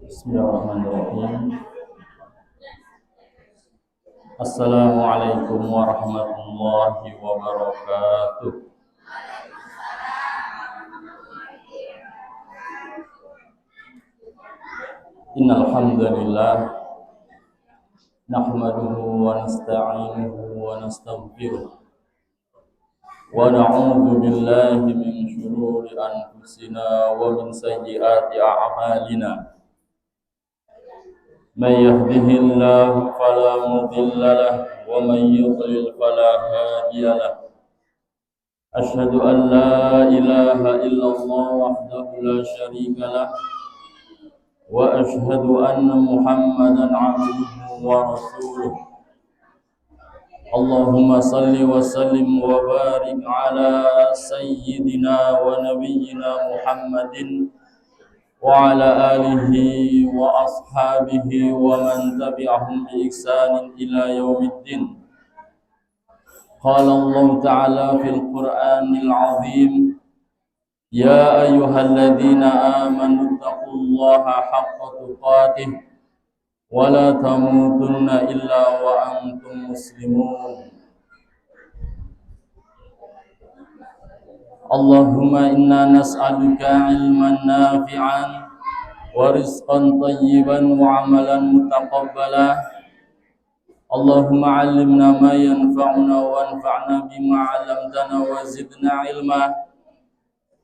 Bismillahirrahmanirrahim. Assalamualaikum warahmatullahi wabarakatuh. Innal hamdalillah nahmaduhu wa nasta'inuhu wa nastaghfiruh wa na'udzu billahi min shururi anfusina wa min sayyiati a'malina. من يهده الله فلا مضل له ومن يضلل فلا هادي له أشهد أن لا إله إلا الله وحده لا شريك له وأشهد أن محمدا عبده ورسوله اللهم صل وسلم وبارك على سيدنا ونبينا محمد وعلى آله وأصحابه ومن تبعهم بإحسان إلى يوم الدين. قال الله تعالى في القرآن العظيم يا أيها الذين آمنوا اتقوا الله حق تقاته ولا تموتن إلا وأنتم مسلمون. Allahumma inna nas'aluka ilman nafi'an wa rizqan tayyiban wa amalan mutaqabbala. Allahumma 'allimna ma yanfa'una wa anfa'na bima 'allamtana wa zidna ilma.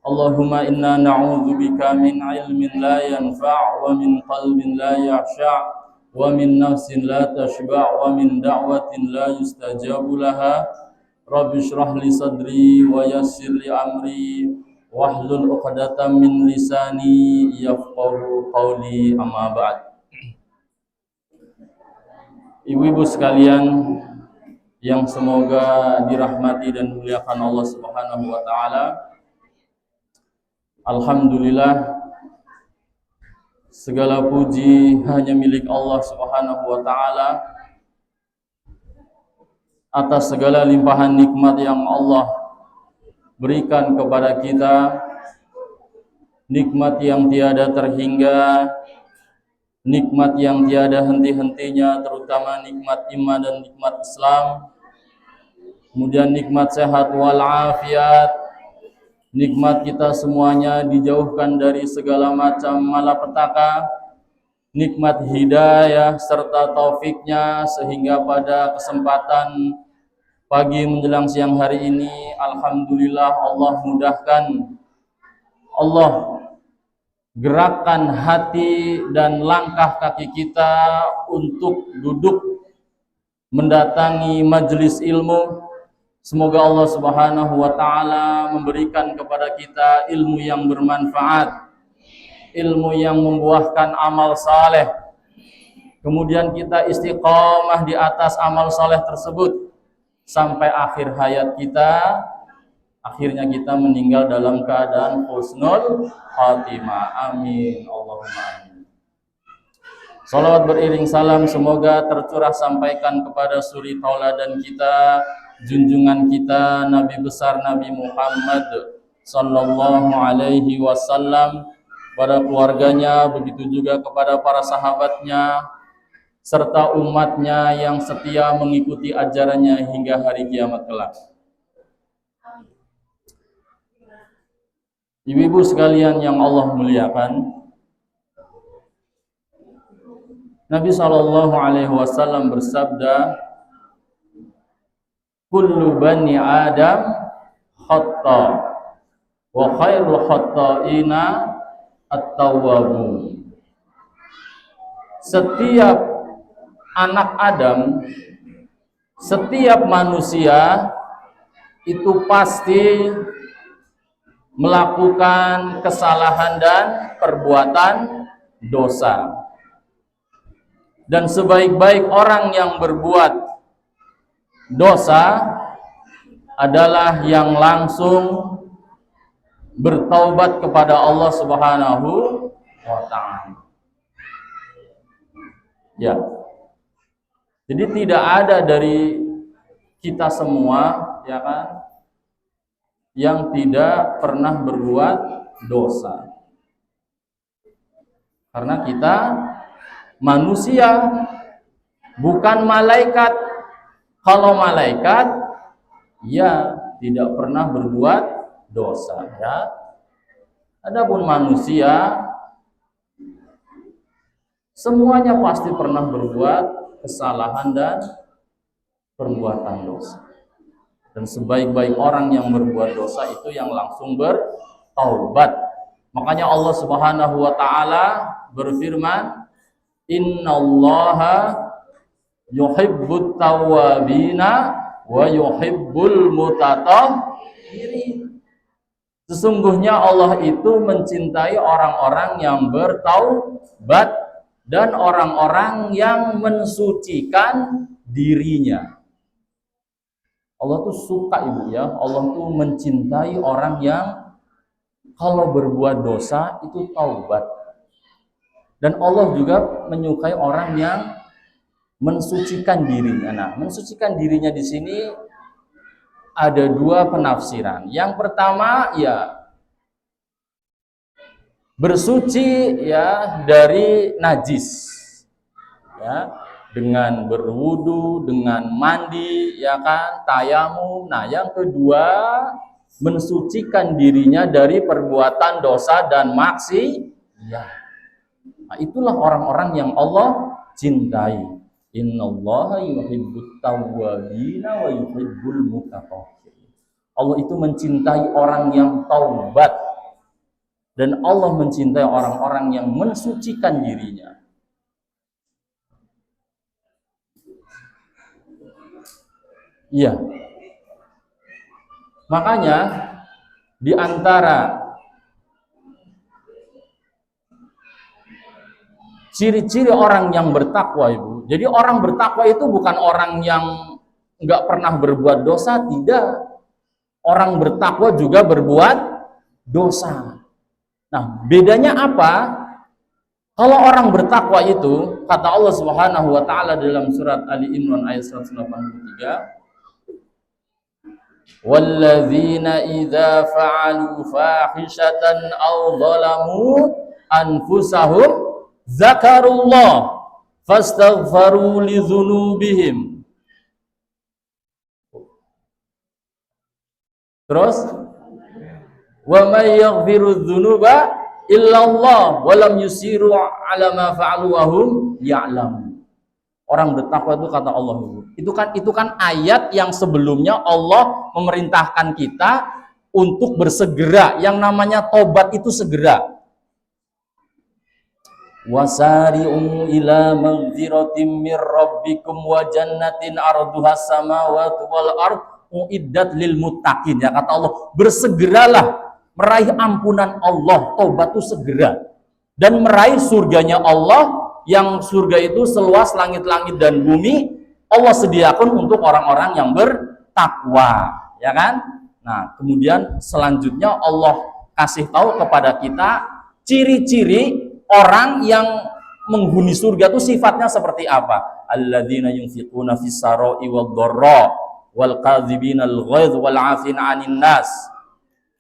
Allahumma inna na'udzubika min ilmin la yanfa' wa min qalbin la yakhsha' wa min nafsin la tashba' wa min da'watin la yustajabu laha. Rabbi shrah li sadri wa yassir li amri wahlul 'uqdatam min lisani yafqahu qawli, amma ba'd. Ibu-ibu sekalian yang semoga dirahmati dan dimuliakan Allah Subhanahu wa taala. Alhamdulillah, segala puji hanya milik Allah Subhanahu wa taala atas segala limpahan nikmat yang Allah berikan kepada kita, nikmat yang tiada terhingga, nikmat yang tiada henti-hentinya, terutama nikmat iman dan nikmat Islam, kemudian nikmat sehat walafiat, nikmat kita semuanya dijauhkan dari segala macam malapetaka, nikmat hidayah serta taufiknya, sehingga pada kesempatan pagi menjelang siang hari ini, alhamdulillah Allah mudahkan, Allah gerakkan hati dan langkah kaki kita untuk duduk mendatangi majelis ilmu. Semoga Allah Subhanahu wa taala memberikan kepada kita ilmu yang bermanfaat, ilmu yang membuahkan amal saleh, kemudian kita istiqomah di atas amal saleh tersebut sampai akhir hayat kita, akhirnya kita meninggal dalam keadaan husnul khatimah. Amin, Allahumma amin. Salawat beriring salam semoga tercurah sampaikan kepada suri tauladan kita, junjungan kita, Nabi besar Nabi Muhammad sallallahu alaihi wasallam, pada keluarganya, begitu juga kepada para sahabatnya serta umatnya yang setia mengikuti ajarannya hingga hari kiamat kelak. Ibu-ibu sekalian yang Allah muliakan, Nabi SAW bersabda, kullu bani Adam khata wa khairul khata'ina at-tawwabun. Setiap anak Adam, setiap manusia itu pasti melakukan kesalahan dan perbuatan dosa. Dan sebaik-baik orang yang berbuat dosa adalah yang langsung bertaubat kepada Allah Subhanahu wa ta'ala. Ya. Jadi tidak ada dari kita semua, ya kan, yang tidak pernah berbuat dosa. Karena kita manusia, bukan malaikat. Kalau malaikat, ya tidak pernah berbuat dosa, ya. Adapun manusia, semuanya pasti pernah berbuat kesalahan dan perbuatan dosa. Dan sebaik-baik orang yang berbuat dosa itu yang langsung bertaubat. Makanya Allah Subhanahu wa taala berfirman, "Innallaha yuhibbut tawwabina wa yuhibbul mutatahhirin." Sesungguhnya Allah itu mencintai orang-orang yang bertaubat dan orang-orang yang mensucikan dirinya. Allah tuh suka, Ibu, ya. Allah tuh mencintai orang yang kalau berbuat dosa itu taubat. Dan Allah juga menyukai orang yang mensucikan dirinya. Nah, mensucikan dirinya di sini ada dua penafsiran. Yang pertama, ya bersuci ya dari najis. Ya, dengan berwudu, dengan mandi, ya kan, tayamum. Nah, yang kedua, mensucikan dirinya dari perbuatan dosa dan maksiat. Nah, itulah orang-orang yang Allah cintai. Innallaha yuhibbut tawwabina wa yuhibbul mutatahhirin. Allah itu mencintai orang yang taubat dan Allah mencintai orang-orang yang mensucikan dirinya. Iya. Makanya di antara ciri-ciri orang yang bertakwa, Ibu. Jadi orang bertakwa itu bukan orang yang nggak pernah berbuat dosa, tidak. Orang bertakwa juga berbuat dosa. Nah, bedanya apa? Kalau orang bertakwa itu, kata Allah Subhanahu wa taala dalam surat Ali Imran ayat 183, "Walladzina idza fa'alu fahishatan aw zalamu anfusahum zakarullah fastaghfaru li dzunubihim." Terus, "Wa may yaghfiru dzunuba illallah wa lam yusiru 'ala ma fa'alu wa hum ya'lamun." Orang bertakwa itu kata Allah, itu kan ayat yang sebelumnya Allah memerintahkan kita untuk bersegera, yang namanya tobat itu segera. Wasari'u ila maghfiratin mir rabbikum wa jannatin arduhas samawati wal ard uiddat lil muttaqin. Ya kata Allah, bersegeralah meraih ampunan Allah, tobat itu segera, dan meraih surganya Allah, yang surga itu seluas langit-langit dan bumi. Allah sediakan untuk orang-orang yang bertakwa, ya kan? Nah, kemudian selanjutnya Allah kasih tahu kepada kita ciri-ciri orang yang menghuni surga itu sifatnya seperti apa? Alladzina yunfiquna fis sarai wad dharra wal kadzibina al ghaidz wal 'afina 'anil nas.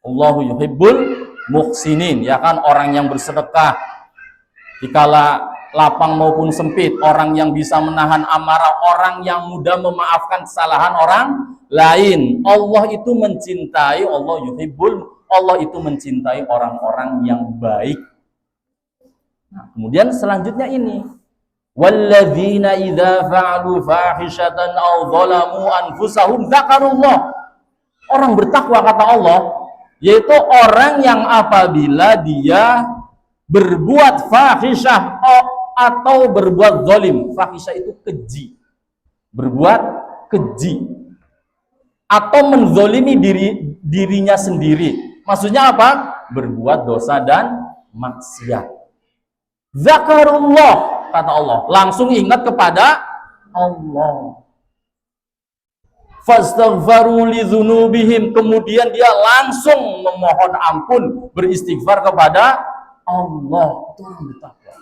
Allahu yuhibbul muhsinin, ya kan, orang yang bersedekah dikala lapang maupun sempit, orang yang bisa menahan amarah, orang yang mudah memaafkan kesalahan orang lain. Allah itu mencintai, Allah itu mencintai orang-orang yang baik. Nah, kemudian selanjutnya ini, walladzina idza fa'alu fahishatan aw zalamu anfusahum dzakarullah. Orang bertakwa kata Allah, yaitu orang yang apabila dia berbuat fahisyah atau berbuat zalim. Fahisyah itu keji, berbuat keji atau menzolimi dirinya sendiri. Maksudnya apa? Berbuat dosa dan maksiat. Zakarullah, kata Allah, langsung ingat kepada Allah. Fastaghfaru li dzunubihim, kemudian dia langsung memohon ampun, beristighfar kepada Allah. Itu orang bertakwa.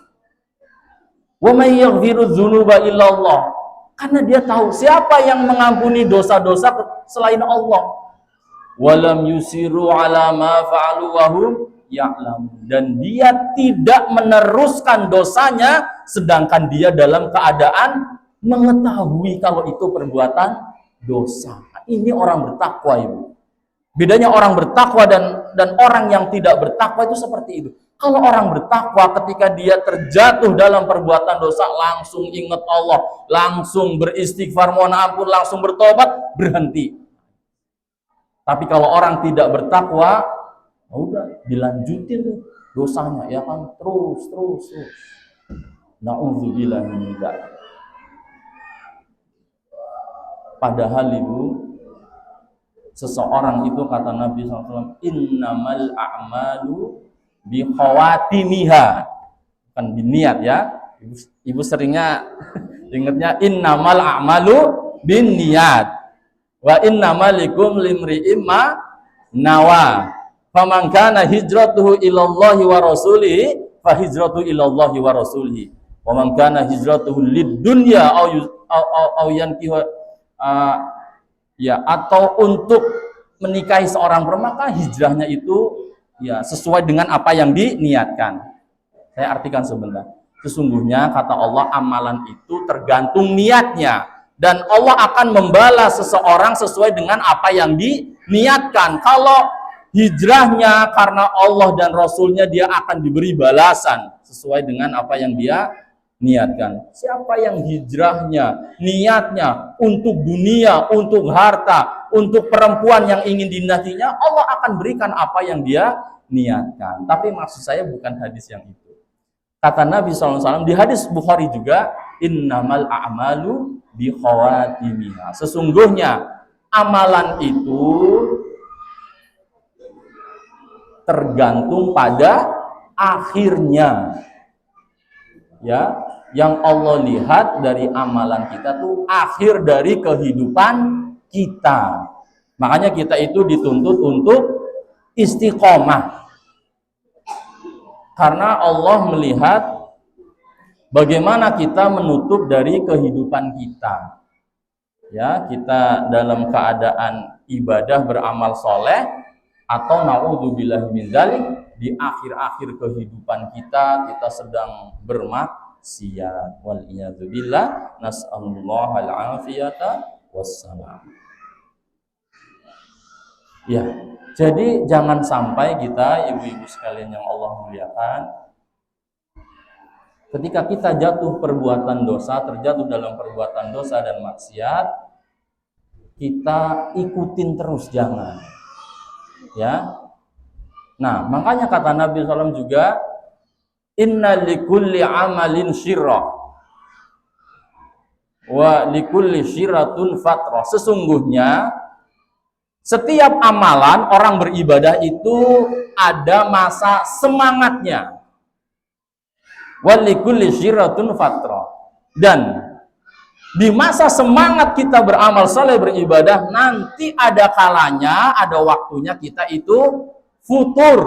Wa may yaghfiru dzunuba illallah, karena dia tahu siapa yang mengampuni dosa-dosa selain Allah. Walam yusiru ala ma fa'alu wa hum ya'lam, dan dia tidak meneruskan dosanya sedangkan dia dalam keadaan mengetahui kalau itu perbuatan dosa. Ini orang bertakwa, Ibu. Bedanya orang bertakwa dan orang yang tidak bertakwa itu seperti itu. Kalau orang bertakwa ketika dia terjatuh dalam perbuatan dosa langsung ingat Allah, langsung beristighfar, mohon ampun, langsung bertobat, berhenti. Tapi kalau orang tidak bertakwa, udah dilanjutin dosanya, ya kan, terus. Na'udzubillah min dzalik. Padahal Ibu, seseorang itu kata Nabi SAW, innamal a'malu bi khawatimiha, bukan biniat ya. Ibu seringnya ingatnya innamal a'malu bin niat wa innamal likum limri'im ma nawa faman kana hijratuhu ilallahi wa rasulihi fa hijratuhu ilallahi wa rasulihi wa man kana hijratuhu lid dunya au yankihu ya, atau untuk menikahi seorang perempuan, maka hijrahnya itu ya sesuai dengan apa yang diniatkan. Saya artikan sebentar. Sesungguhnya kata Allah, amalan itu tergantung niatnya, dan Allah akan membalas seseorang sesuai dengan apa yang diniatkan. Kalau hijrahnya karena Allah dan Rasulnya, dia akan diberi balasan sesuai dengan apa yang dia niatkan. Siapa yang hijrahnya, niatnya untuk dunia, untuk harta, untuk perempuan yang ingin dinikahinya, Allah akan berikan apa yang dia niatkan. Tapi maksud saya bukan hadis yang itu. Kata Nabi SAW di hadis Bukhari juga, innamal a'malu bi khawatimiha. Sesungguhnya amalan itu tergantung pada akhirnya. Ya, yang Allah lihat dari amalan kita tuh akhir dari kehidupan kita. Makanya kita itu dituntut untuk istiqomah. Karena Allah melihat bagaimana kita menutup dari kehidupan kita. Ya, kita dalam keadaan ibadah beramal soleh, atau na'udzubillahi min dzalik, di akhir-akhir kehidupan kita sedang bermaksiat. Wal iyadzubillah, nas'alullahal afiyata wassalam. Ya, jadi jangan sampai kita, ibu-ibu sekalian yang Allah muliakan, ketika kita jatuh perbuatan dosa, terjatuh dalam perbuatan dosa dan maksiat, kita ikutin terus, jangan. Ya. Nah, makanya kata Nabi SAW juga, inna likulli amalin syirrah wa likulli syirratun fatrah. Sesungguhnya setiap amalan orang beribadah itu ada masa semangatnya. Wa likulli syirratun fatrah. Dan di masa semangat kita beramal saleh, beribadah, nanti ada kalanya, ada waktunya kita itu futur.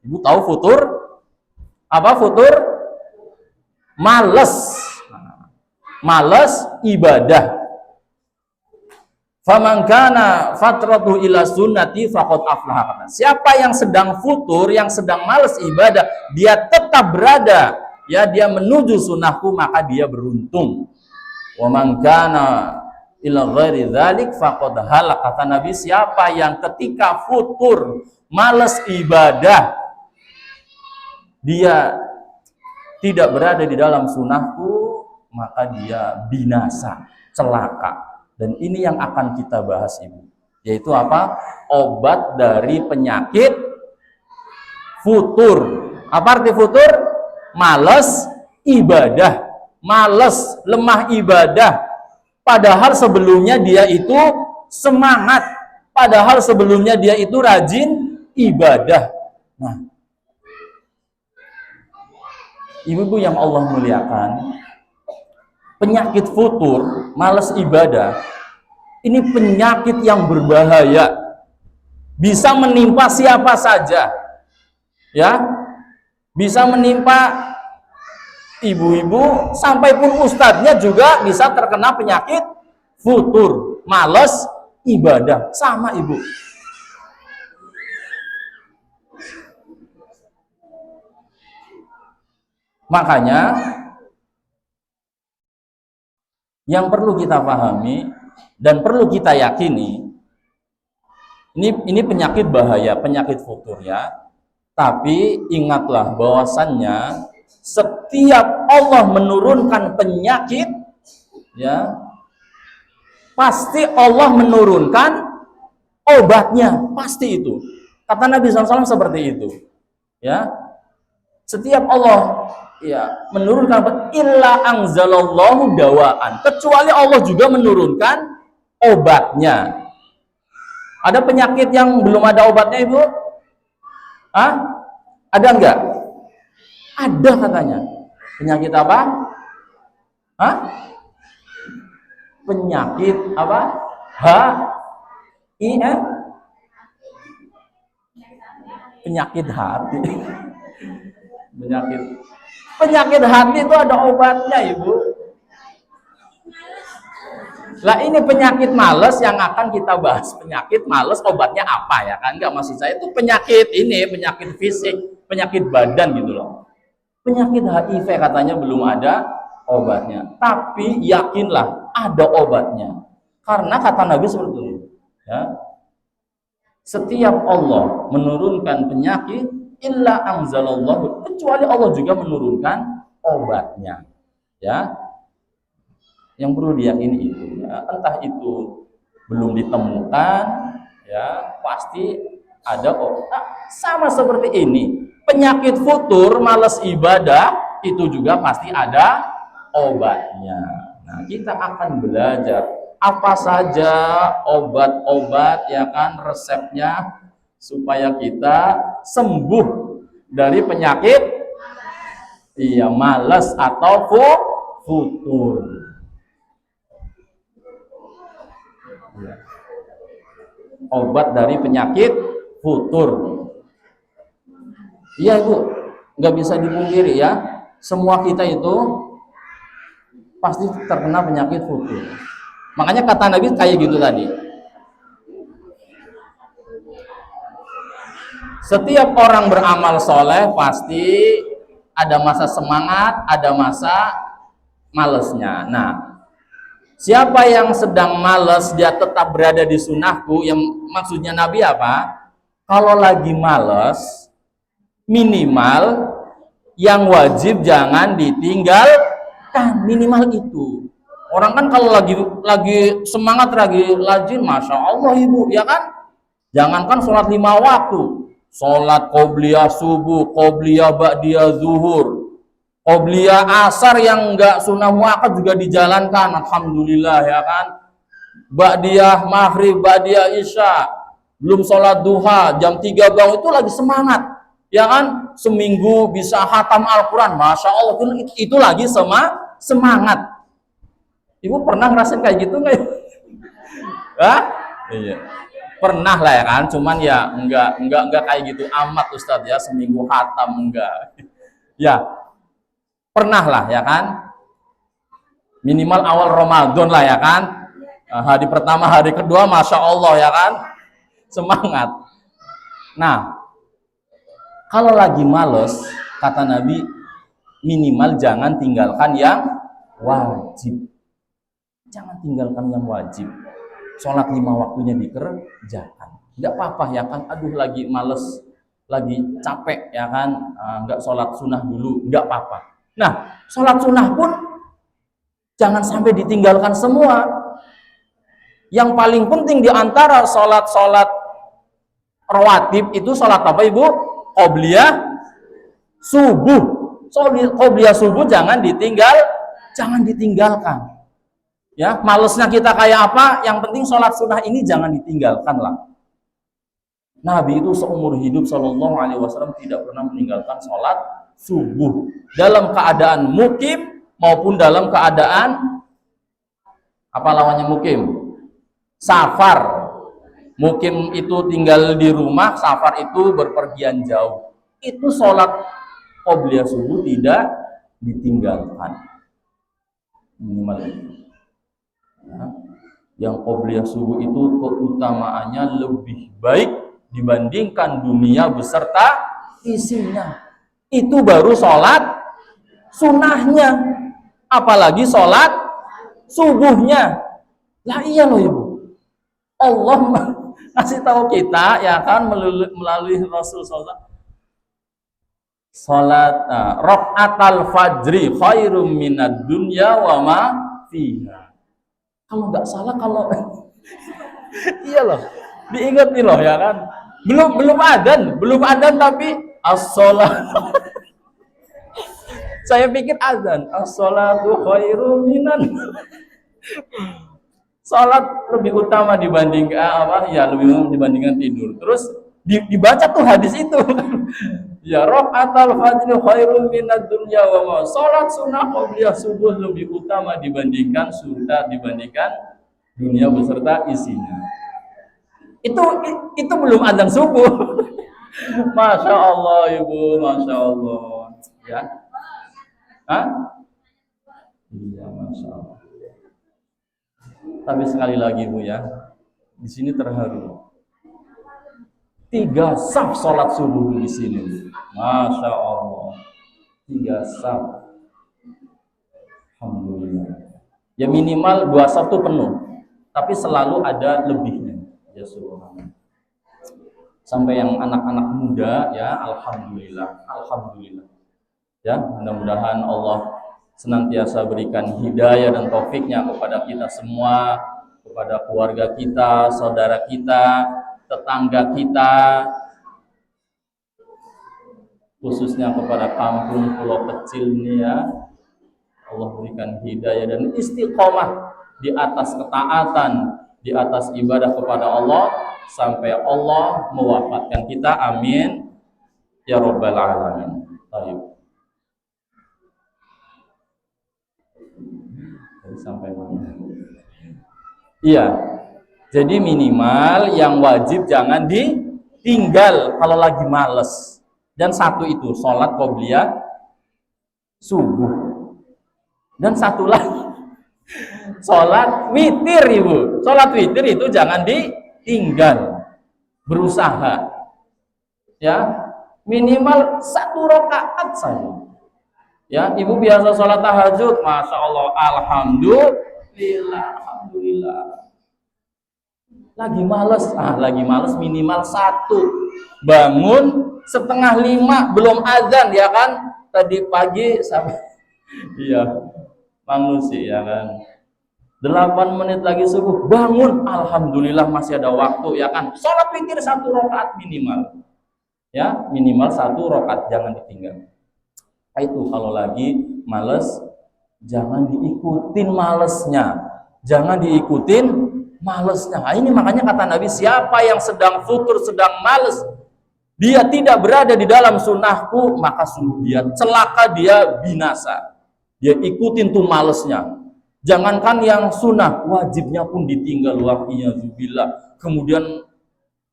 Ibu tahu futur? Apa futur? Males. Males ibadah. Faman kana fatratu ila sunnati faqad aflaha. Siapa yang sedang futur, yang sedang males ibadah, dia tetap berada, ya, dia menuju sunnahku, maka dia beruntung. Wa man kana ila ghairi dzalik faqad halak. Kata Nabi, siapa yang ketika futur, malas ibadah, dia tidak berada di dalam sunnahku, maka dia binasa, celaka. Dan ini yang akan kita bahas, Ibu. Yaitu apa? Obat dari penyakit futur. Apa arti futur? Malas ibadah. Malas, lemah ibadah. Padahal sebelumnya dia itu semangat. Padahal sebelumnya dia itu rajin ibadah. Nah, ibu-ibu yang Allah muliakan, penyakit futur, malas ibadah, ini penyakit yang berbahaya. Bisa menimpa siapa saja. Ya. Bisa menimpa ibu-ibu, sampai pun ustadznya juga bisa terkena penyakit futur, malas ibadah. Sama, Ibu. Makanya yang perlu kita pahami dan perlu kita yakini, ini penyakit bahaya, penyakit futur ya. Tapi ingatlah bahwasannya setiap Allah menurunkan penyakit, ya, pasti Allah menurunkan obatnya, pasti itu. Kata Nabi SAW seperti itu. Ya, setiap Allah ya menurunkan illa anzalallahu dawaan, kecuali Allah juga menurunkan obatnya. Ada penyakit yang belum ada obatnya, Ibu? Hah? Ada enggak? Ada katanya. Penyakit apa? Hah? Penyakit apa? H-I-N? Penyakit hati. Penyakit hati itu ada obatnya, Ibu. Lah ini penyakit males yang akan kita bahas. Penyakit males obatnya apa ya kan? Enggak, maksud saya itu penyakit ini, penyakit fisik, penyakit badan gitu loh. Penyakit HIV katanya belum ada obatnya. Tapi yakinlah ada obatnya. Karena kata Nabi seperti itu, ya. Setiap Allah menurunkan penyakit illa anzalallahu, kecuali Allah juga menurunkan obatnya. Ya. Yang perlu diyakini itu, ya, entah itu belum ditemukan, ya pasti ada obat. Sama seperti ini, penyakit futur, malas ibadah, itu juga pasti ada obatnya. Nah, kita akan belajar apa saja obat-obat, ya kan, resepnya supaya kita sembuh dari penyakit iya malas atau futur. Obat dari penyakit futur. Iya Ibu, nggak bisa dipungkiri ya, semua kita itu pasti terkena penyakit futur. Makanya kata Nabi kayak gitu tadi. Setiap orang beramal soleh pasti ada masa semangat, ada masa malesnya. Nah, siapa yang sedang males, dia tetap berada di sunnahku, yang maksudnya Nabi apa? Kalau lagi males, minimal yang wajib jangan ditinggalkan, minimal itu. Orang kan kalau lagi semangat, lagi rajin, masya Allah Ibu, ya kan? Jangankan sholat 5 waktu, sholat qobliyah subuh, qobliyah ba'diyah zuhur, qobliyah asar yang enggak sunnah muakkad juga dijalankan, alhamdulillah ya kan. Ba'diyah maghrib, ba'diyah isya, belum sholat duha, jam 3 bangun, itu lagi semangat, ya kan. Seminggu bisa khatam Al-Quran, masya Allah, itu lagi semangat. Ibu pernah ngerasain kayak gitu nggak? Hah? Iya. Pernah lah ya kan, cuman ya enggak kayak gitu amat Ustadz ya, seminggu khatam enggak. Ya, pernah lah ya kan, minimal awal Ramadan lah ya kan, hari pertama, hari kedua, masya Allah ya kan, semangat. Nah, kalau lagi males, kata Nabi, minimal jangan tinggalkan yang wajib. Jangan tinggalkan yang wajib. Sholat 5 waktunya dikerjakan. Nggak apa-apa ya kan, aduh lagi males, lagi capek ya kan, nggak sholat sunnah dulu, nggak apa-apa. Nah, sholat sunnah pun jangan sampai ditinggalkan semua. Yang paling penting diantara sholat-sholat rawatib itu sholat apa Ibu? Qobliyah subuh. Qobliyah subuh jangan ditinggalkan. Ya, malesnya kita kayak apa? Yang penting sholat sunnah ini jangan ditinggalkan lah. Nabi itu seumur hidup Shallallahu Alaihi Wasallam tidak pernah meninggalkan sholat subuh dalam keadaan mukim maupun dalam keadaan apa lawannya mukim? Safar. Mukim itu tinggal di rumah, safar itu berpergian jauh. Itu sholat qobliyah subuh tidak ditinggalkan. Minimal itu. Ya. Yang qobliyah subuh itu keutamaannya lebih baik dibandingkan dunia beserta isinya. Itu baru sholat sunahnya, apalagi sholat subuhnya. Lah iya loh ibu, Allah kasih tahu kita ya kan melalui Rasul SAW, sholat rokaatal fajri khairum minad dunya wa ma fiha. Kalau nggak salah, kalau iya loh, diingetin loh ya kan, belum adzan tapi as-sholat. Saya pikir azan, as-sholatu khairum minan. Salat lebih utama dibandingkan lebih dibandingkan tidur. Terus dibaca tuh hadis itu. Ya, raqatal fajri khairum minad dunya wa ma. Salat sunah qabliyah subuh lebih utama dibandingkan dunia beserta isinya. Itu belum adzan subuh. Masya Allah ibu, masya Allah. Ya. Hah? Iya, masya Allah. Tapi sekali lagi Bu ya, di sini terharu. 3 saf sholat subuh di sini. Masya Allah. 3 saf. Alhamdulillah. Ya minimal 2 saf itu penuh. Tapi selalu ada lebihnya. Ya subhanallah. Sampai yang anak-anak muda ya, alhamdulillah. Alhamdulillah. Ya, mudah-mudahan Allah senantiasa berikan hidayah dan taufiknya kepada kita semua, kepada keluarga kita, saudara kita, tetangga kita, khususnya kepada kampung pulau kecil ini ya. Allah berikan hidayah dan istiqomah di atas ketaatan, di atas ibadah kepada Allah sampai Allah mewafatkan kita. Amin ya rabbal alamin. Baik. Sampai mana? Iya. Jadi minimal yang wajib jangan ditinggal kalau lagi males. Dan satu itu sholat qobliyah subuh. Dan satu lagi sholat witir ibu. Sholat witir itu jangan ditinggal. Berusaha. Ya, minimal 1 rakaat saja. Ya, ibu biasa sholat tahajud, masya Allah, alhamdulillah. Lagi males minimal 1. Bangun 4:30 belum azan ya kan? Tadi pagi sampai iya, manusia ya kan. 8 menit lagi subuh, bangun, alhamdulillah masih ada waktu ya kan? Sholat witir 1 rakaat minimal. Ya, minimal 1 rakaat, jangan ditinggal. Itu kalau lagi males, jangan diikutin malesnya. Nah, ini makanya kata Nabi, siapa yang sedang futur, sedang males, dia tidak berada di dalam sunnahku, maka sungguh dia celaka, dia binasa. Dia ikutin tuh malesnya. Jangankan yang sunnah, wajibnya pun ditinggal, wahiyazubillah. Kemudian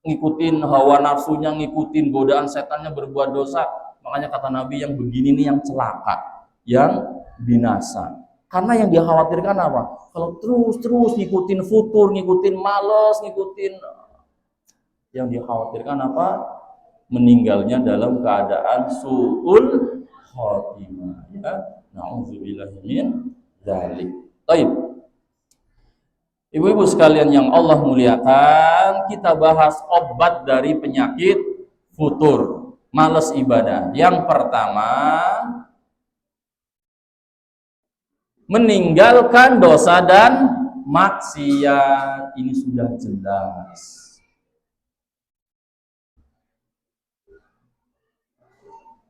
ngikutin hawa nafsunya, ngikutin godaan setannya, berbuat dosa. Makanya kata Nabi, yang begini nih yang celaka, yang binasa. Karena yang dia khawatirkan apa? Kalau terus ngikutin futur, ngikutin males, yang dia khawatirkan apa? Meninggalnya dalam keadaan su'ul khotimah. Ya, na'udzubillahi min dzalik. Baik. Ibu-ibu sekalian yang Allah muliakan, kita bahas obat dari penyakit futur, malas ibadah. Yang pertama, meninggalkan dosa dan maksiat. Ini sudah jelas.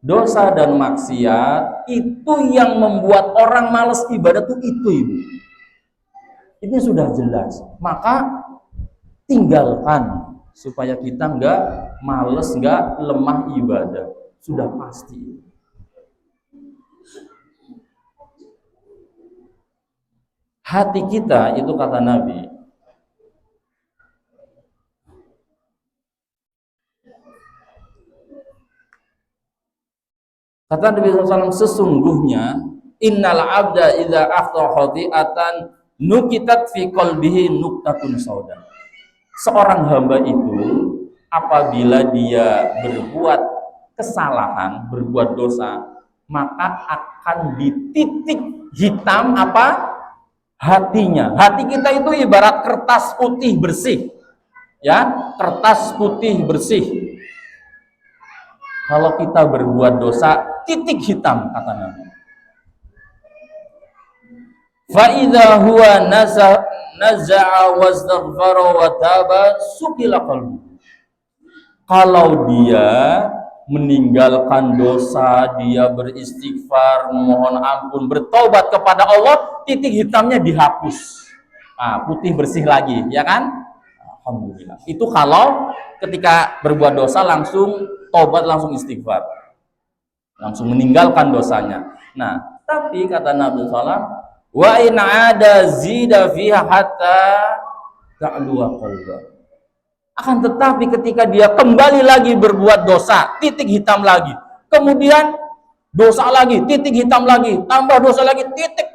Dosa dan maksiat itu yang membuat orang malas ibadah tuh itu ibu. Ini sudah jelas. Maka tinggalkan supaya kita enggak males, enggak lemah ibadah. Sudah pasti. Hati kita itu kata Nabi, SAW, sesungguhnya innal abda idza akhta khati'atan nukitat fi qalbihi nuktatun sauda. Seorang hamba itu apabila dia berbuat kesalahan, berbuat dosa, maka akan dititik hitam apa? Hatinya. Hati kita itu ibarat kertas putih bersih. Ya, kertas putih bersih. Kalau kita berbuat dosa, titik hitam kata Nabi. Fa idza huwa naza'a wastaghfara wa taba sukila qalbu. Kalau dia meninggalkan dosa, dia beristighfar, memohon ampun, bertobat kepada Allah, titik hitamnya dihapus. Nah, putih bersih lagi, ya kan? Alhamdulillah. Itu kalau ketika berbuat dosa langsung tobat, langsung istighfar. Langsung meninggalkan dosanya. Nah, tapi kata Nabi SAW, wa in ada zida fiha hatta ta'luwa qalba. Akan tetapi ketika dia kembali lagi berbuat dosa, titik hitam lagi. Kemudian dosa lagi, titik hitam lagi, tambah dosa lagi, titik.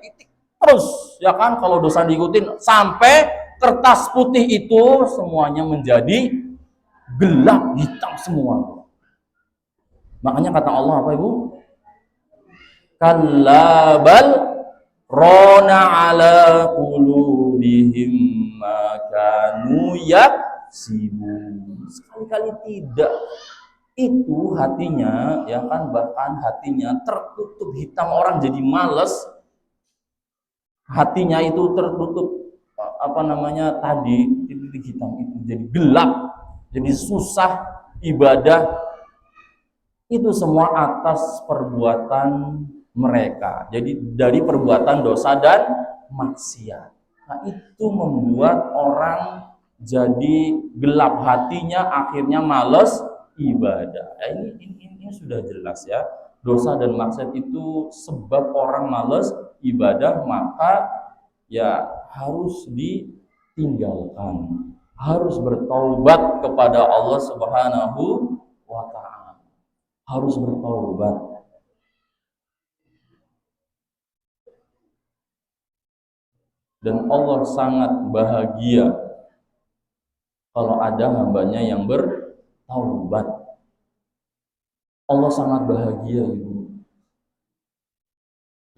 Terus, ya kan, kalau dosa diikutin sampai kertas putih itu semuanya menjadi gelap hitam semua. Makanya kata Allah apa Ibu? Kallabal rona ala qulubihim ma kanu yaksibun. Sekali-kali tidak. Itu hatinya, ya kan, bahkan hatinya tertutup hitam, orang jadi males. Hatinya itu tertutup tadi titik hitam itu jadi gelap, jadi susah ibadah. Itu semua atas perbuatan mereka. Jadi dari perbuatan dosa dan maksiat. Nah, itu membuat orang jadi gelap hatinya, akhirnya males ibadah. Ini sudah jelas ya. Dosa dan maksiat itu sebab orang males ibadah, maka ya harus ditinggalkan. Harus bertaubat kepada Allah Subhanahu wa ta'ala. Harus bertaubat. Dan Allah sangat bahagia kalau ada hambanya yang bertaubat. Allah sangat bahagia, Ibu.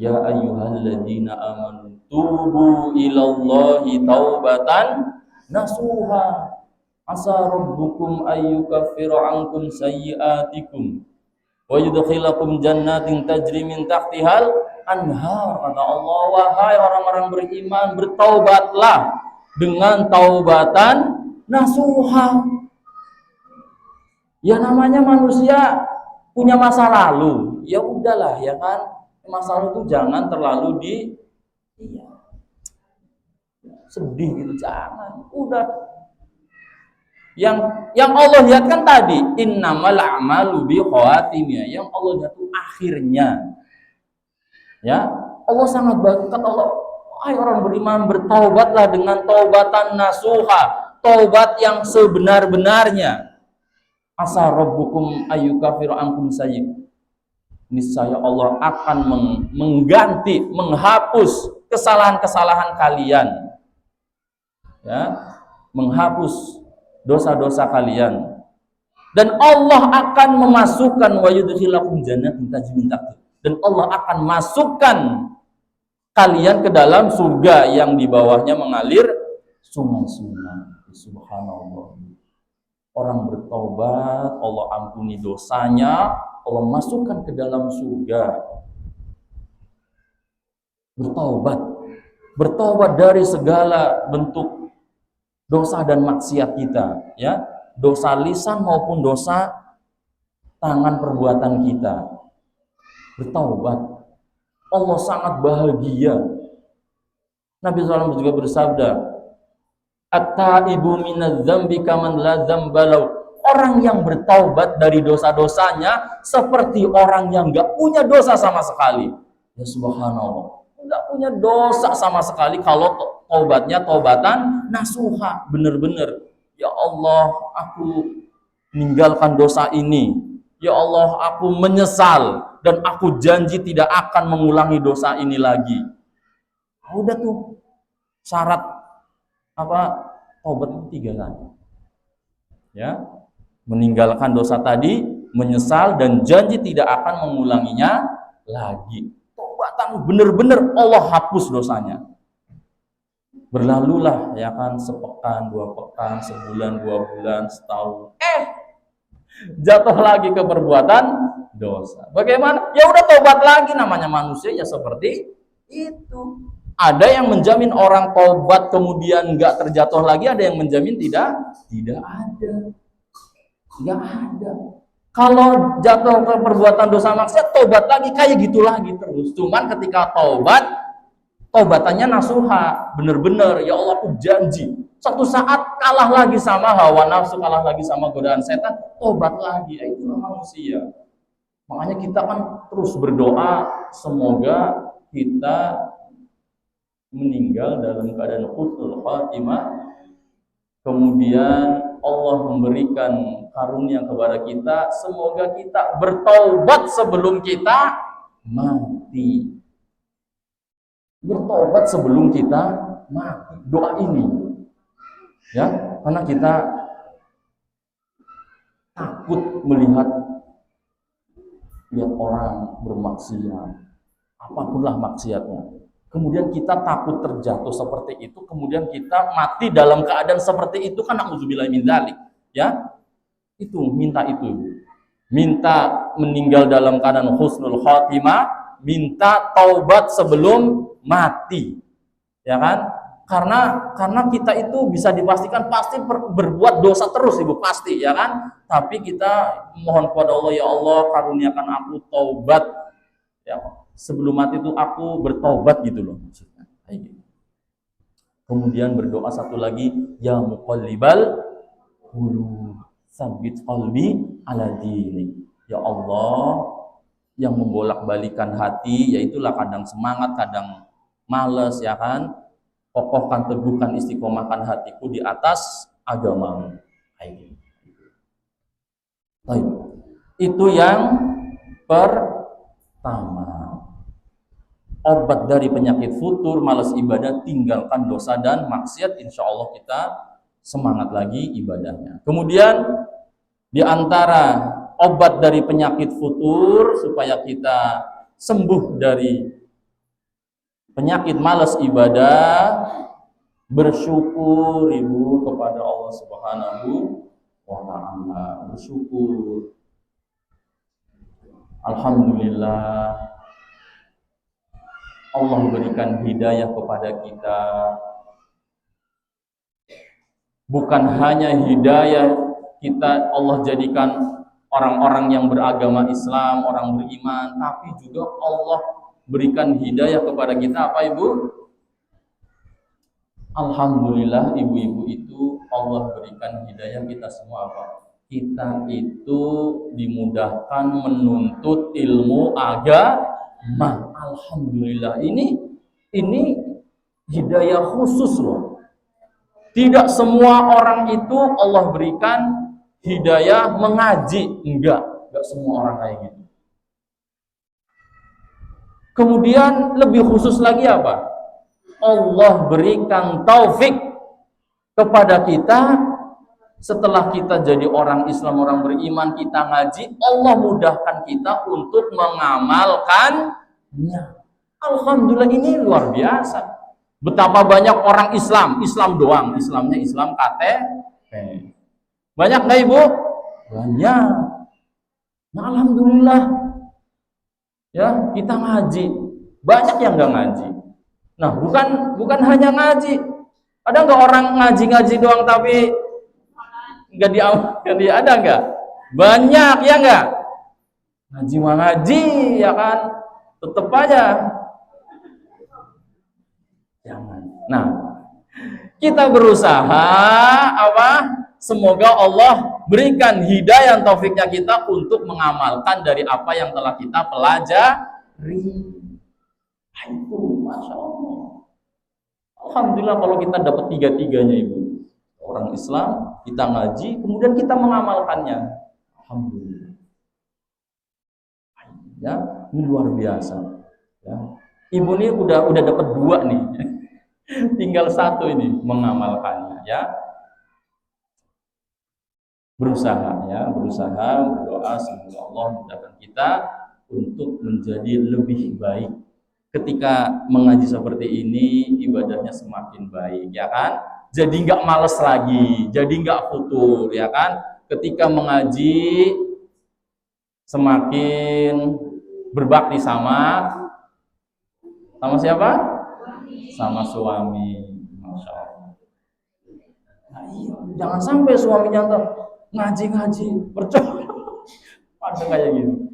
Ya ayyuhalladzina amanu tubu ilallahi taubatan nasuha asa rabbukum ayyukaffira ankum sayyi'atikum wa yudkhilakum jannatin tajri min tahtihal anhar. Kata Allah, wahai orang-orang beriman, bertaubatlah dengan taubatan nasuha. Ya namanya manusia punya masa lalu, ya udahlah, ya kan, masa lalu itu jangan terlalu sedih gitu, jangan. Udah, yang Allah lihat kan tadi innamal a'malu bi khawatimnya, yang Allah lihat itu akhirnya. Ya, Allah sangat baik. Kata Allah, wahai orang beriman, bertaubatlah dengan taubatan nasuha, taubat yang sebenar-benarnya. Asa rabbukum ayyukafiru ankum sayyi'atikum. Niscaya Allah akan mengganti, menghapus kesalahan-kesalahan kalian. Ya, menghapus dosa-dosa kalian. Dan Allah akan memasukkan wa yudkhilakum jannatin tajri min tahtiha. Dan Allah akan masukkan kalian ke dalam surga yang di bawahnya mengalir sungai-sungai. Subhanallah. Orang bertobat, Allah ampuni dosanya, Allah masukkan ke dalam surga. Bertobat dari segala bentuk dosa dan maksiat kita, ya, dosa lisan maupun dosa tangan perbuatan kita. Bertaubat, Allah sangat bahagia. Nabi SAW juga bersabda, at-taibu minadz dzambi kaman la dzambalau. Orang yang bertaubat dari dosa-dosanya seperti orang yang enggak punya dosa sama sekali. Ya subhanallah, enggak punya dosa sama sekali kalau taubatnya taubatan nasuha, benar-benar. Ya Allah, aku meninggalkan dosa ini. Ya Allah, aku menyesal dan aku janji tidak akan mengulangi dosa ini lagi. Udah tuh syarat taubat itu 3 kali. Ya, meninggalkan dosa tadi, menyesal dan janji tidak akan mengulanginya lagi. Taubatan bener-bener Allah hapus dosanya. Berlalulah ya kan, sepekan, 2 pekan, sebulan, 2 bulan, setahun. Jatuh lagi ke perbuatan dosa. Bagaimana? Ya udah tobat lagi, namanya manusia ya seperti itu. Ada yang menjamin orang tobat kemudian nggak terjatuh lagi, ada yang menjamin tidak? Tidak ada. Nggak ada. Kalau jatuh ke perbuatan dosa maksiat, tobat lagi kayak gitu lagi terus. Cuman ketika tobatannya nasuha, bener-bener ya Allah aku janji satu saat kalah lagi sama hawa nafsu, kalah lagi sama godaan setan, tobat lagi. Ya, itu manusia. Makanya kita kan terus berdoa semoga kita meninggal dalam keadaan husnul khatimah, kemudian Allah memberikan karunia kepada kita, semoga kita bertaubat sebelum kita mati. Bertobat sebelum kita mati. Doa ini ya, karena kita takut melihat orang bermaksiat, apapunlah maksiatnya. Kemudian kita takut terjatuh seperti itu, kemudian kita mati dalam keadaan seperti itu, kan na'udzubillah min dzalik, ya. Itu minta meninggal dalam keadaan husnul khatimah, minta taubat sebelum mati, ya kan? Karena kita itu bisa dipastikan pasti berbuat dosa terus, ibu, pasti, ya kan? Tapi kita mohon kepada Allah, ya Allah karuniakan aku taubat, ya sebelum mati itu aku bertaubat gitu loh maksudnya. Kemudian berdoa satu lagi, ya muqallibal qulub tsabbit qalbi ala dinik. Ya Allah yang membolak-balikan hati, yaitulah kadang semangat, kadang males, ya kan? Kokohkan, teguhkan, istiqomahkan hatiku di atas agamamu. Itu yang pertama. Obat dari penyakit futur, malas ibadah, tinggalkan dosa dan maksiat, insya Allah kita semangat lagi ibadahnya. Kemudian di antara obat dari penyakit futur supaya kita sembuh dari penyakit malas ibadah, bersyukur ibu kepada Allah Subhanahu wa ta'ala. Bersyukur, alhamdulillah Allah memberikan hidayah kepada kita. Bukan hanya hidayah kita Allah jadikan orang-orang yang beragama Islam, orang beriman, tapi juga Allah berikan hidayah kepada kita, apa ibu? Alhamdulillah ibu-ibu itu Allah berikan hidayah kita semua, apa? Kita itu dimudahkan menuntut ilmu agama. Alhamdulillah, ini hidayah khusus loh. Tidak semua orang itu Allah berikan hidayah mengaji, enggak semua orang kayak gitu. Kemudian lebih khusus lagi apa? Allah berikan taufik kepada kita setelah kita jadi orang Islam, orang beriman, kita ngaji, Allah mudahkan kita untuk mengamalkannya. Alhamdulillah, ini luar biasa. Betapa banyak orang Islam doang, Islamnya Islam KTP. Banyak nggak ibu? Banyak. Nah, alhamdulillah, ya kita ngaji. Banyak yang nggak ngaji. Nah, bukan hanya ngaji. Ada nggak orang ngaji doang tapi nggak diamalkan? Ada nggak? Banyak, ya nggak? Ngaji mah ngaji, ya kan? Tetep aja. Jangan. Nah, kita berusaha apa? Semoga Allah berikan hidayah taufiknya kita untuk mengamalkan dari apa yang telah kita pelajari. Itu Masya Allah. Alhamdulillah kalau kita dapat tiga-tiganya ibu. Orang Islam, kita ngaji, kemudian kita mengamalkannya. Alhamdulillah. Ya, ini luar biasa. Ya. Ibu ini udah dapat 2 nih. Tinggal 1 ini mengamalkannya, ya. Berusaha berdoa semoga Allah mudahkan kita untuk menjadi lebih baik. Ketika mengaji seperti ini, ibadahnya semakin baik, ya kan? Jadi nggak males lagi, jadi nggak futur, ya kan? Ketika mengaji semakin berbakti sama siapa? Sama suami. Masya Allah. Nah, iya. Jangan sampai suaminya ngaji percuma. Ada kayak gitu.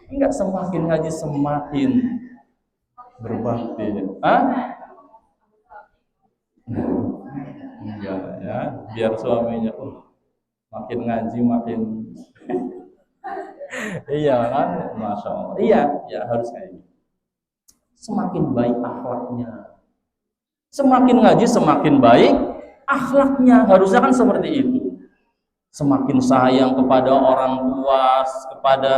Enggak, semakin ngaji semakin berbakti. Hah? Enggak ya, biar suaminya makin ngaji makin iya kan, masya Allah. Iya, ya harus kayak gitu. Semakin baik akhlaknya, semakin ngaji semakin baik akhlaknya, harusnya kan seperti itu. Semakin sayang kepada orang tua, kepada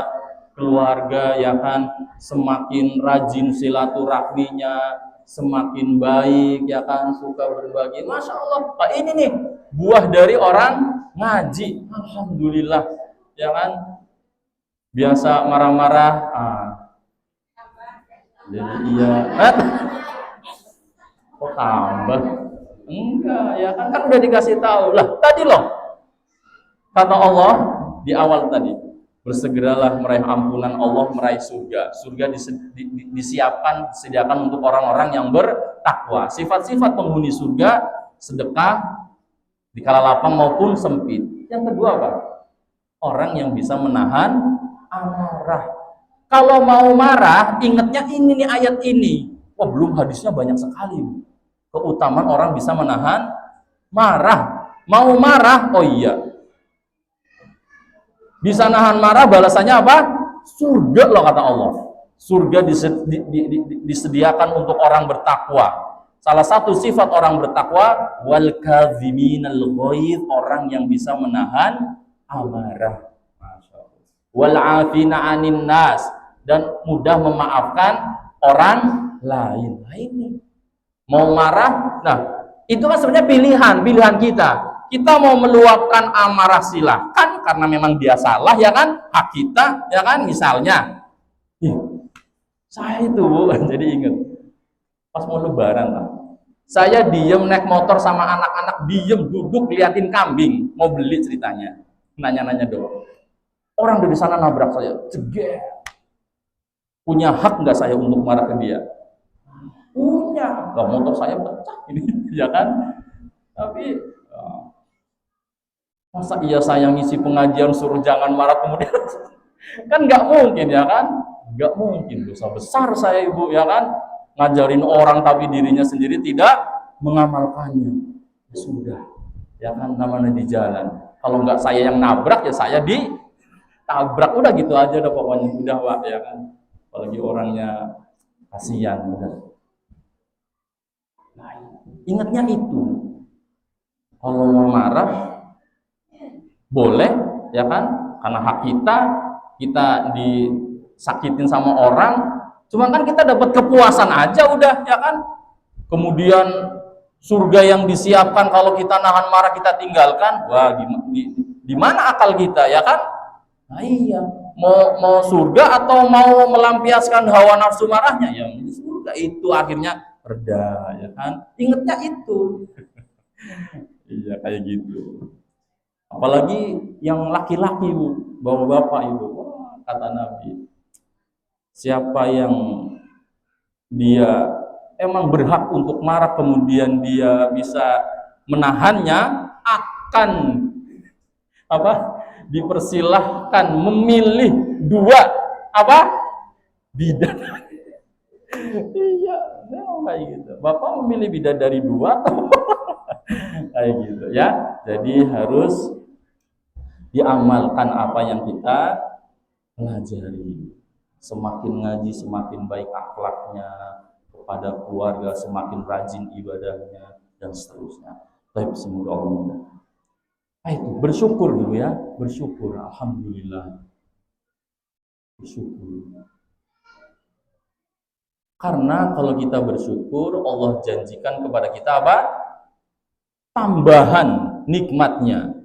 keluarga, ya kan, semakin rajin silaturahminya, semakin baik, ya kan, suka berbagi. Masya Allah, Pak, ini nih buah dari orang ngaji. Alhamdulillah, ya kan. Biasa marah-marah, jadi iya. Kok tambah? Enggak, ya kan udah dikasih tahu lah. Tadi loh, kata Allah di awal tadi, bersegeralah meraih ampunan Allah, meraih surga. Surga disediakan untuk orang-orang yang bertakwa. Sifat-sifat penghuni surga: sedekah di kala lapang maupun sempit. Yang kedua apa? Orang yang bisa menahan amarah. Kalau mau marah, ingatnya ini nih, ayat ini. Wah, belum hadisnya banyak sekali. Keutamaan orang bisa menahan marah. Mau marah, oh iya, bisa nahan marah, balasannya apa? Surga loh, kata Allah. Surga disediakan untuk orang bertakwa. Salah satu sifat orang bertakwa, wal kadhiminal ghaidh, orang yang bisa menahan amarah. Wal 'afina 'anin nas, dan mudah memaafkan orang lain. Nah, ini mau marah, nah itu kan sebenarnya pilihan kita. Kita mau meluapkan amarah, silahkan, karena memang dia salah, ya kan, hak kita, ya kan. Misalnya saya itu jadi inget pas mau lebaran lah, saya diem naik motor sama anak-anak, diem duduk liatin kambing, mau beli ceritanya, nanya-nanya doang. Orang dari sana nabrak saya, jeger. Punya hak nggak saya untuk marah ke dia? Punya. Lah, motor saya pecah ini, ya kan. Tapi masa iya saya ngisi pengajian suruh jangan marah kemudian kan nggak mungkin, ya kan. Nggak mungkin, dosa besar saya, ibu, ya kan, ngajarin orang tapi dirinya sendiri tidak mengamalkannya. Ya sudah, ya kan, namanya di jalan. Kalau nggak saya yang nabrak, ya saya ditabrak, udah gitu aja, udah pokoknya, udah, Pak, ya kan. Apalagi orangnya kasihan, udah. Nah, ingatnya itu, kalau mau marah boleh, ya kan, karena hak kita disakitin sama orang, cuma kan kita dapat kepuasan aja, udah, ya kan. Kemudian surga yang disiapkan kalau kita nahan marah, kita tinggalkan, wah, di mana akal kita, ya kan. Nah, iya, mau surga atau mau melampiaskan hawa nafsu marahnya, ya surga itu akhirnya reda, ya kan. Ingatnya itu. Iya, kayak gitu. Apalagi yang laki-laki, Bu, bapak-bapak itu, wah, kata Nabi, siapa yang dia emang berhak untuk marah kemudian dia bisa menahannya, akan dipersilahkan memilih dua bidadari. Iya, kayak gitu. Bapak memilih bidadari dua atau kayak gitu, ya. Jadi harus diamalkan apa yang kita pelajari. Semakin ngaji semakin baik akhlaknya kepada keluarga, semakin rajin ibadahnya, dan seterusnya. Baik, semoga Allah mudah. Itu bersyukur dulu, ya, bersyukur, alhamdulillah, bersyukur. Karena kalau kita bersyukur, Allah janjikan kepada kita apa? Tambahan nikmatnya.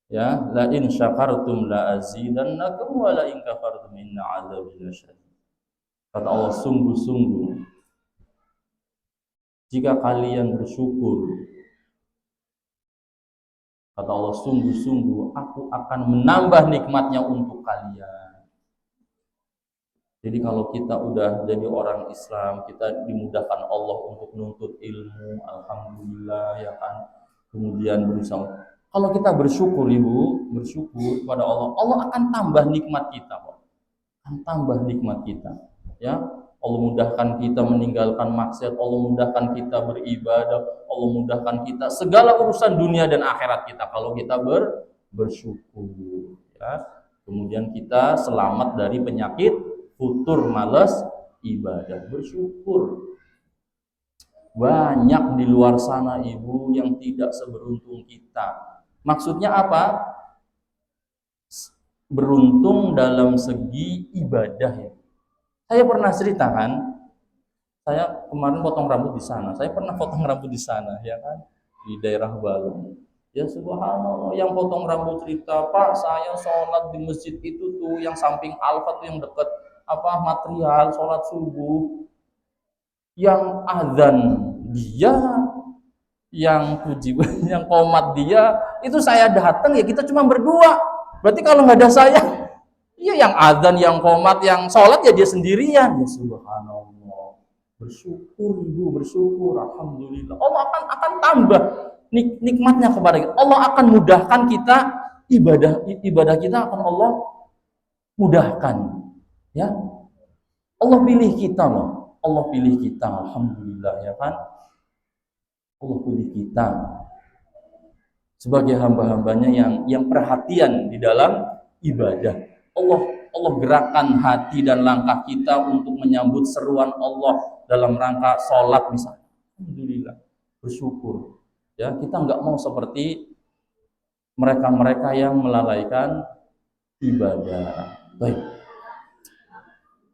Ya, la in syakartum la azidannakum wa la in kafartum inna 'adzabi lasyadid. Kata Allah, sungguh-sungguh jika kalian bersyukur, kata Allah, sungguh-sungguh aku akan menambah nikmatnya untuk kalian. Jadi kalau kita udah jadi orang Islam, kita dimudahkan Allah untuk nuntut ilmu, alhamdulillah ya kan. Kemudian berusaha. Kalau kita bersyukur Ibu, bersyukur kepada Allah, Allah akan tambah nikmat kita kok. Akan tambah nikmat kita. Ya, Allah mudahkan kita meninggalkan maksiat, Allah mudahkan kita beribadah, Allah mudahkan kita segala urusan dunia dan akhirat kita kalau kita bersyukur. Ya. Kemudian kita selamat dari penyakit futur, malas ibadah, bersyukur. Banyak di luar sana Ibu yang tidak seberuntung kita. Maksudnya apa? Beruntung dalam segi ibadah ya. Saya pernah ceritakan, saya kemarin potong rambut di sana. Saya pernah potong rambut di sana ya kan, di daerah Balong. Ya subhanallah, yang potong rambut cerita, Pak, saya sholat di masjid itu tuh yang samping Alfa tuh yang dekat apa material sholat subuh, yang azan dia, yang puji yang komat dia, itu saya datang ya kita cuma berdua. Berarti kalau nggak ada saya, iya yang azan, yang komat, yang sholat ya dia sendirian. Ya subhanallah. Bersyukur Ibu, bersyukur, alhamdulillah. Allah akan tambah nikmatnya kepada kita. Allah akan mudahkan kita ibadah kita akan Allah mudahkan. Ya. Allah pilih kita loh. Allah pilih kita, alhamdulillah ya kan. Allah pilih kita sebagai hamba-hambanya yang perhatian di dalam ibadah. Allah gerakan hati dan langkah kita untuk menyambut seruan Allah dalam rangka sholat misalnya. Alhamdulillah, bersyukur. Ya, kita nggak mau seperti mereka-mereka yang melalaikan ibadah. Baik.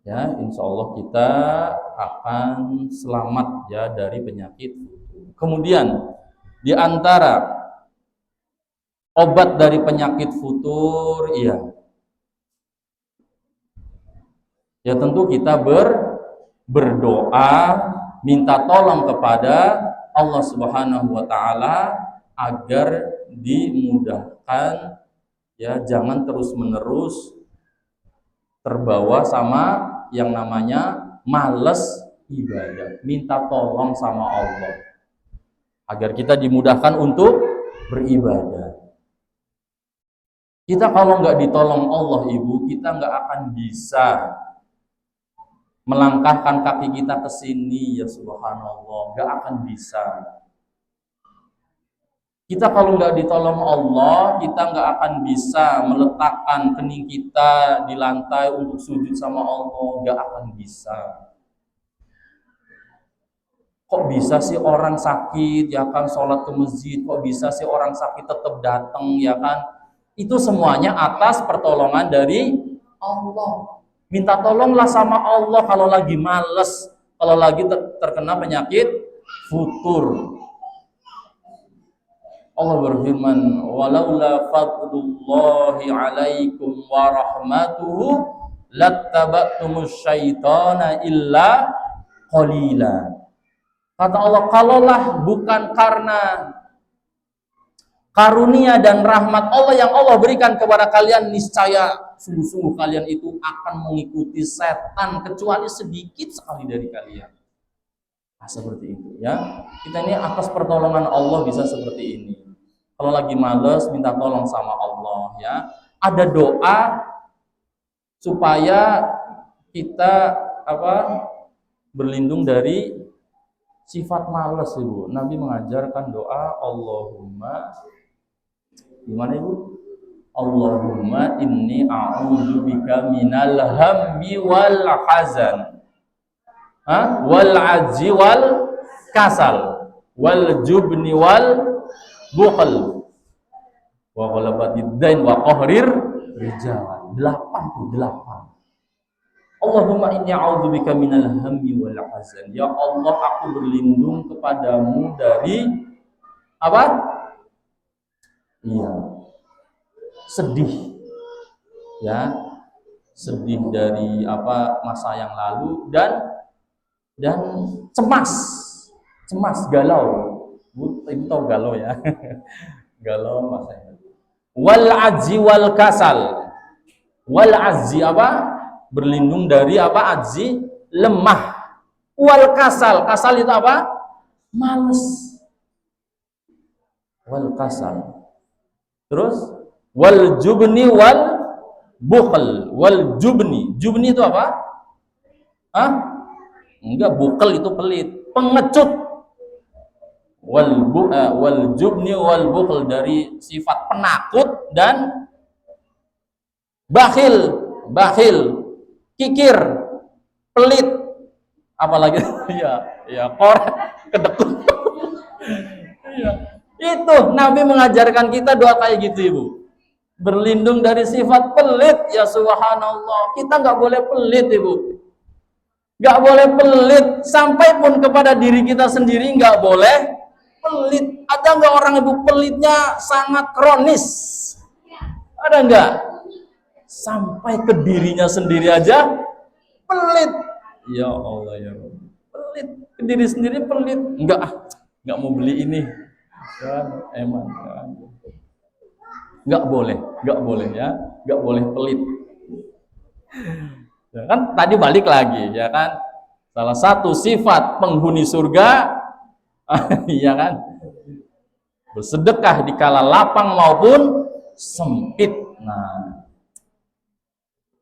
Ya, insya Allah kita akan selamat ya dari penyakit. Kemudian di antara obat dari penyakit futur, ya tentu kita berdoa, minta tolong kepada Allah Subhanahu wa taala agar dimudahkan, ya jangan terus-menerus terbawa sama yang namanya males ibadah. Minta tolong sama Allah agar kita dimudahkan untuk beribadah. Kita kalau nggak ditolong Allah Ibu, kita nggak akan bisa melangkahkan kaki kita ke sini, ya subhanallah, nggak akan bisa. Kita kalau nggak ditolong Allah, kita nggak akan bisa meletakkan kening kita di lantai untuk sujud sama Allah, nggak akan bisa. Kok bisa sih orang sakit ya kan sholat ke masjid, kok bisa sih orang sakit tetap datang ya kan? Itu semuanya atas pertolongan dari Allah. Minta tolonglah sama Allah kalau lagi males, kalau lagi terkena penyakit futur. Allah berfirman, walaula fadlullahi alaikum wa rahmatuhu lattaba'tumus syaitana illa qalila. Kata Allah, kalaulah bukan karena karunia dan rahmat Allah yang Allah berikan kepada kalian, niscaya sungguh-sungguh kalian itu akan mengikuti setan kecuali sedikit sekali dari kalian. Nah, seperti itu ya. Kita ini atas pertolongan Allah bisa seperti ini. Kalau lagi males, minta tolong sama Allah ya. Ada doa supaya kita berlindung dari sifat malas Ibu. Nabi mengajarkan doa Allahumma, gimana Ibu? Allahumma inni a'udzubika minal hammi wal hazan, wal ajzi wal kasal, wal jubni wal bukhl, wa ghalabatid dain wa qahrir rijal. 88. Allahumma inni a'udzubika minal hammi wal hazan. Ya Allah, aku berlindung kepadamu dari apa? Iya. sedih, ya, sedih dari masa yang lalu dan cemas, galau. Ibu tahu galau ya? Galau masa yang lalu. Wal ajzi wal kasal. Wal ajzi berlindung dari ajzi, lemah. Wal kasal itu males. Wal kasal. Terus wal jubni wal bukhl. Wal jubni itu apa? Enggak, bukhl itu pelit, pengecut. Wal jubni wal bukhl, dari sifat penakut dan bakhil, kikir, pelit, apalagi kedekut. Iya. Itu Nabi mengajarkan kita doa kayak gitu, Ibu. Berlindung dari sifat pelit, ya subhanallah. Kita nggak boleh pelit, Ibu. Nggak boleh pelit, sampai pun kepada diri kita sendiri nggak boleh pelit. Ada nggak orang, Ibu, pelitnya sangat kronis? Ada nggak? Sampai ke dirinya sendiri aja pelit. Ya Allah, ya Allah. Pelit, ke diri sendiri pelit. Nggak mau beli ini. Kan, emang kan. Nggak boleh ya, nggak boleh pelit. Ya kan, tadi balik lagi, ya kan, salah satu sifat penghuni surga, ya kan, bersedekah di kala lapang maupun sempit. Nah,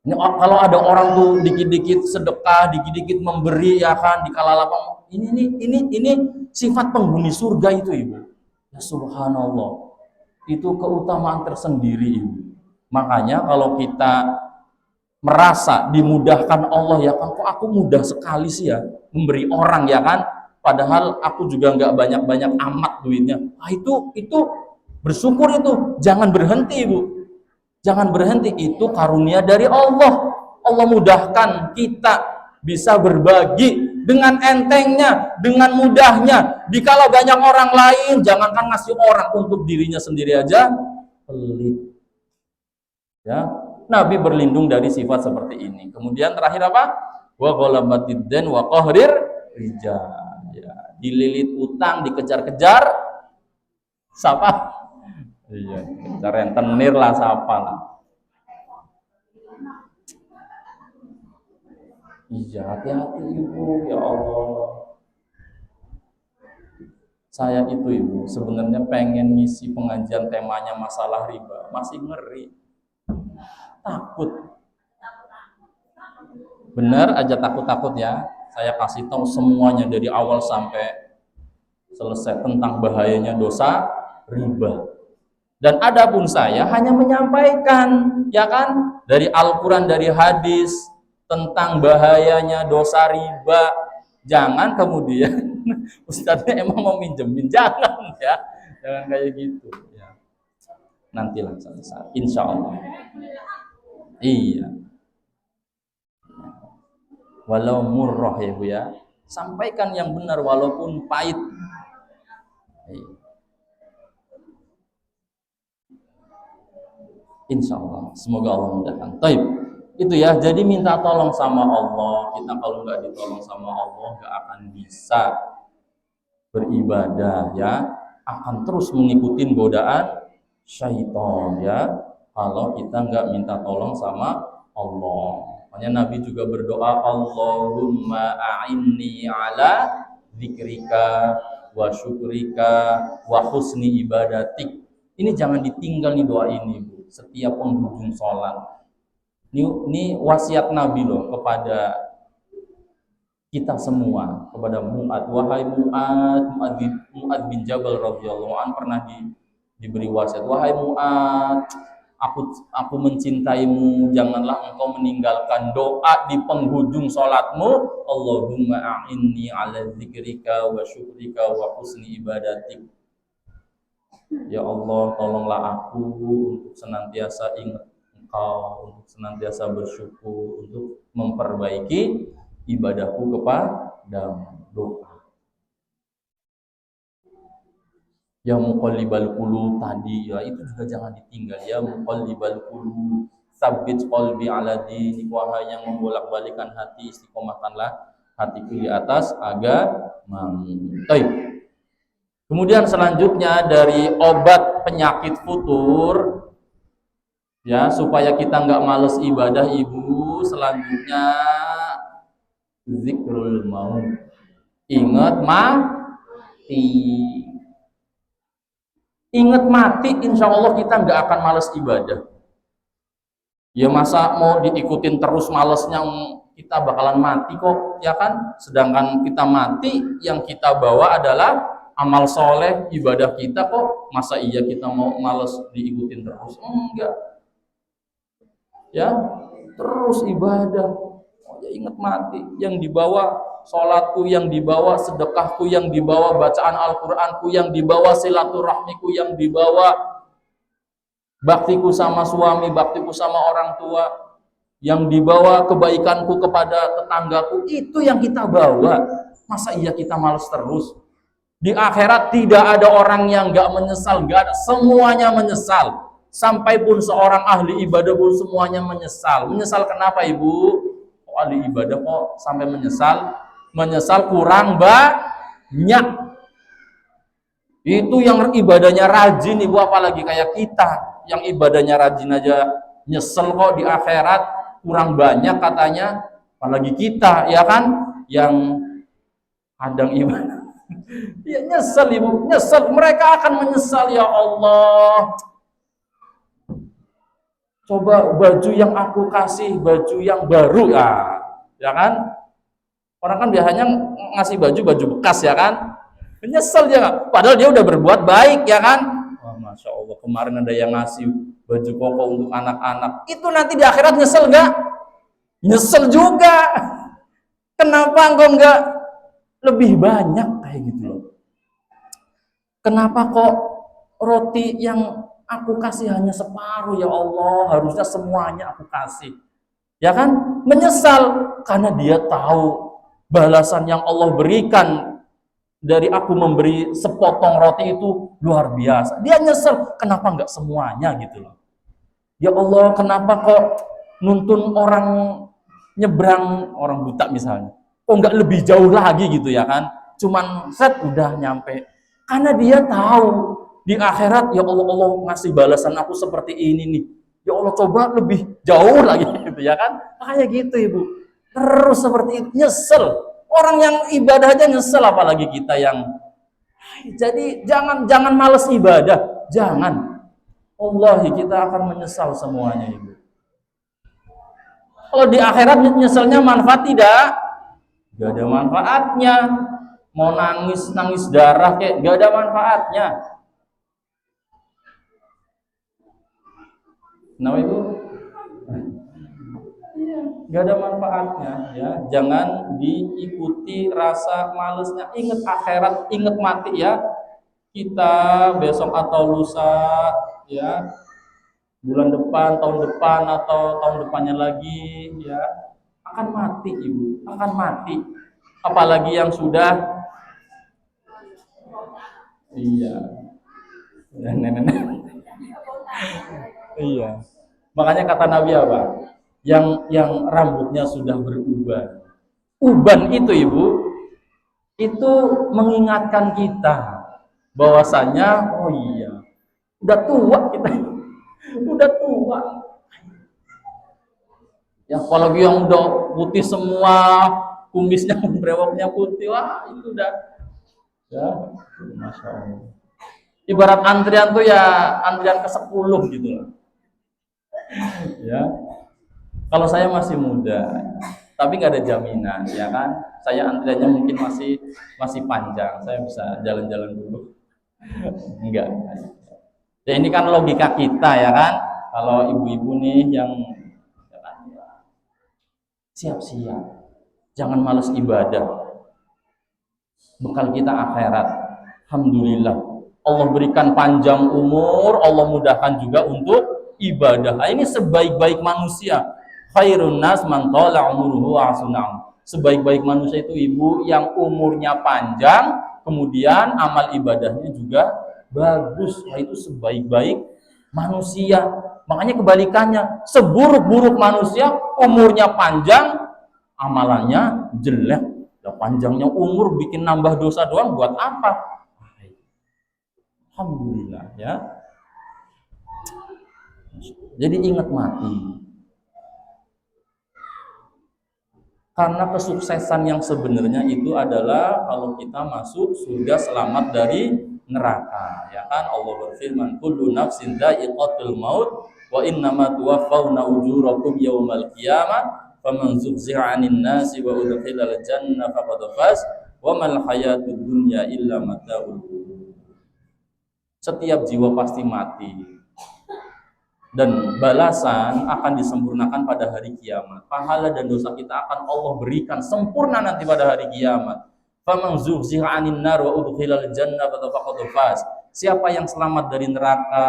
ini kalau ada orang tuh dikit-dikit sedekah, dikit-dikit memberi, ya kan, di kala lapang, ini sifat penghuni surga itu, Ibu. Ya subhanallah. Itu keutamaan tersendiri, Ibu. Makanya kalau kita merasa dimudahkan Allah, ya kan, kok aku mudah sekali sih ya memberi orang, ya kan, padahal aku juga nggak banyak-banyak amat duitnya. Itu bersyukur, itu jangan berhenti, Ibu, jangan berhenti. Itu karunia dari Allah. Allah mudahkan kita bisa berbagi dengan entengnya, dengan mudahnya. Dikala banyak orang lain, jangankan ngasih orang, untuk dirinya sendiri aja pelit. Ya, Nabi berlindung dari sifat seperti ini. Kemudian terakhir apa? Wa ghalabatid dan wa qahrir rijal. Ya, dililit utang, dikejar-kejar. Siapa? Iya, kejar rentenir lah, siapa lah. Iya, hati-hati, Ibu, ya Allah. Saya itu, Ibu, sebenarnya pengen ngisi pengajian temanya masalah riba, masih ngeri, takut. Bener aja takut-takut ya. Saya kasih tahu semuanya dari awal sampai selesai tentang bahayanya dosa riba. Dan adapun saya hanya menyampaikan, ya kan, dari Al-Quran, dari hadis tentang bahayanya dosa riba. Jangan kemudian ustadznya emang mau minjemin, jangan ya, jangan kayak gitu ya. Nantilah suatu saat, insya Allah. Iya. Walau murrah, ya Bu ya, sampaikan yang benar walaupun pahit. Insya Allah, semoga Allah mudahkan. Taib, itu ya. Jadi minta tolong sama Allah. Kita kalau nggak ditolong sama Allah, nggak akan bisa beribadah, ya. Akan terus mengikuti godaan syaitan, ya. Kalau kita nggak minta tolong sama Allah. Makanya Nabi juga berdoa, Allahumma a'inni ala dzikrika wa syukrika wa husni ibadatik. Ini jangan ditinggal nih doa ini, Bu, setiap penghujung sholat. Ini wasiat Nabi loh kepada kita semua, kepada Mu'ad. Wahai Mu'ad bin Jabal radhiyallahu an pernah diberi wasiat. Wahai Mu'ad, aku mencintaimu, janganlah engkau meninggalkan doa di penghujung sholatmu. Allahumma a'inni ala dzikrika wa syukrika wa husni ibadatik. Ya Allah, tolonglah aku untuk senantiasa ingat Engkau, untuk senantiasa bersyukur, untuk memperbaiki ibadahku kepadamu. Doa. Ya muqallibal qulub tadi ya, itu juga jangan ditinggal. Ya muqallibal qulub, tsabbit qalbi ala dinik, wahai yang membolak-balikan hati, istiqomahkanlah hatiku di atas agamamu. Baik. Kemudian selanjutnya dari obat penyakit futur ya, supaya kita nggak males ibadah ibu, selanjutnya zikrul maut. Ingat mati. Ingat mati, insya Allah kita nggak akan males ibadah. Ya masa mau diikutin terus malesnya, kita bakalan mati kok, ya kan? Sedangkan kita mati, yang kita bawa adalah amal soleh, ibadah kita kok. Masa iya kita mau males diikutin terus? Enggak. Ya, terus ibadah. Oh, ya ingat mati, yang dibawa sholatku, yang dibawa sedekahku, yang dibawa bacaan Al-Quranku, yang dibawa silaturahmiku, yang dibawa baktiku sama suami, baktiku sama orang tua, yang dibawa kebaikanku kepada tetanggaku, itu yang kita bawa. Masa iya kita malas terus? Di akhirat tidak ada orang yang gak menyesal, gak ada, semuanya menyesal. Sampai pun seorang ahli ibadah pun semuanya menyesal. Menyesal kenapa ibu? Kok ahli ibadah kok sampai menyesal? Menyesal kurang banyak. Itu yang ibadahnya rajin ibu, apalagi kayak kita yang ibadahnya rajin aja nyesel kok di akhirat kurang banyak katanya, apalagi kita ya kan yang kadang ibadah ya nyesel ibu, nyesel, mereka akan menyesal. Ya Allah, coba baju yang aku kasih, baju yang baru ya kan, orang kan biasanya ngasih baju bekas ya kan, nyesel dia kan? Padahal dia udah berbuat baik ya kan. Oh, Masya Allah, kemarin ada yang ngasih baju koko untuk anak-anak, itu nanti di akhirat nyesel nggak? Nyesel juga. Kenapa engkau nggak lebih banyak kayak gitu loh? Kenapa kok roti yang aku kasih hanya separuh? Ya Allah, harusnya semuanya aku kasih. Ya kan? Menyesal karena dia tahu balasan yang Allah berikan dari aku memberi sepotong roti itu luar biasa. Dia nyesel, kenapa nggak semuanya gitu loh. Ya Allah, kenapa kok nuntun orang nyebrang, orang buta misalnya, kok nggak lebih jauh lagi gitu ya kan? Cuman set udah nyampe. Karena dia tahu di akhirat, ya Allah, Allah ngasih balasan aku seperti ini nih. Ya Allah, coba lebih jauh lagi gitu ya kan? Kayak gitu ibu. Terus seperti itu, nyesel. Orang yang ibadah aja nyesel, apalagi kita yang. Jadi jangan males ibadah, jangan. Wallahi kita akan menyesal semuanya ibu. Kalau di akhirat nyeselnya manfaat tidak? Gak ada manfaatnya. Mau nangis darah kayak gak ada manfaatnya. Nah itu gak ada manfaatnya ya. Jangan diikuti rasa malesnya. Ingat akhirat, ingat mati ya. Kita besok atau lusa ya, bulan depan, tahun depan atau tahun depannya lagi ya, akan mati ibu, akan mati. Apalagi yang sudah iya nenek. Iya, makanya kata Nabi apa, yang rambutnya sudah beruban. Uban itu ibu, itu mengingatkan kita bahwasanya oh iya udah tua kita, udah tua ya. Apalagi yang udah putih semua, kumisnya brewoknya putih, wah itu udah ya Masya Allah. Ibarat antrian tuh ya antrian ke-10 gitu loh ya. Kalau saya masih muda tapi nggak ada jaminan ya kan, saya antriannya mungkin masih panjang, saya bisa jalan-jalan dulu. Enggak ya, ini kan logika kita ya kan. Kalau ibu-ibu nih yang siap-siap, jangan males ibadah, bekal kita akhirat. Alhamdulillah Allah berikan panjang umur, Allah mudahkan juga untuk ibadah. Nah, ini sebaik-baik manusia, khairun nas man tala umuruhu wa ahsana. Sebaik-baik manusia itu ibu yang umurnya panjang, kemudian amal ibadahnya juga bagus. Nah, itu sebaik-baik manusia. Makanya kebalikannya, seburuk-buruk manusia umurnya panjang, amalannya jelek. Ya, panjangnya umur bikin nambah dosa doang buat apa? Alhamdulillah ya. Jadi ingat mati. Karena kesuksesan yang sebenarnya itu adalah kalau kita masuk surga selamat dari neraka. Ya kan Allah berfirman, kullu nafsin dha'iqatul maut wa innama tuwaffawna ujurakum yaumal qiyamah faman zuhziha 'anil nasi wa udkhilal jannah faqad faz wa mal hayatud dunya illa mata'ul ghurur. Setiap jiwa pasti mati. Dan balasan akan disempurnakan pada hari kiamat. Pahala dan dosa kita akan Allah berikan sempurna nanti pada hari kiamat. Faman zuhziha 'anil nar wa udkhilal jannah faqad faz. Siapa yang selamat dari neraka,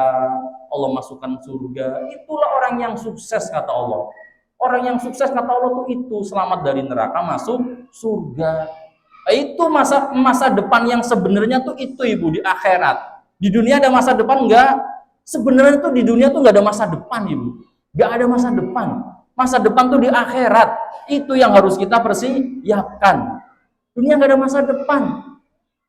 Allah masukkan surga. Itulah orang yang sukses kata Allah. Orang yang sukses kata Allah itu selamat dari neraka masuk surga. Itu masa depan yang sebenarnya tuh itu Ibu di akhirat. Di dunia ada masa depan enggak? Sebenarnya tuh di dunia tuh nggak ada masa depan, Ibu. Nggak ada masa depan. Masa depan tuh di akhirat. Itu yang harus kita persiapkan. Dunia nggak ada masa depan.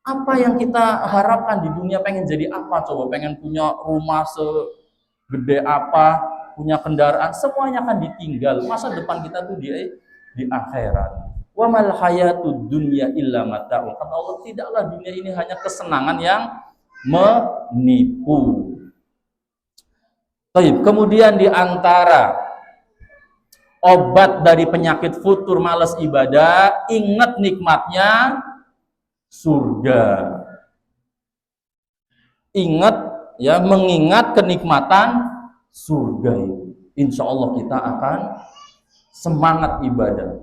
Apa yang kita harapkan di dunia, pengen jadi apa? Coba pengen punya rumah segede apa, punya kendaraan, semuanya akan ditinggal. Masa depan kita tuh di akhirat. Wa mal hayatud dunya illa mata'un. Kata Allah, tidaklah dunia ini hanya kesenangan yang menipu. Baik, kemudian di antara obat dari penyakit futur malas ibadah, ingat nikmatnya surga. Ingat ya, mengingat kenikmatan surga itu. Insya Allah kita akan semangat ibadah.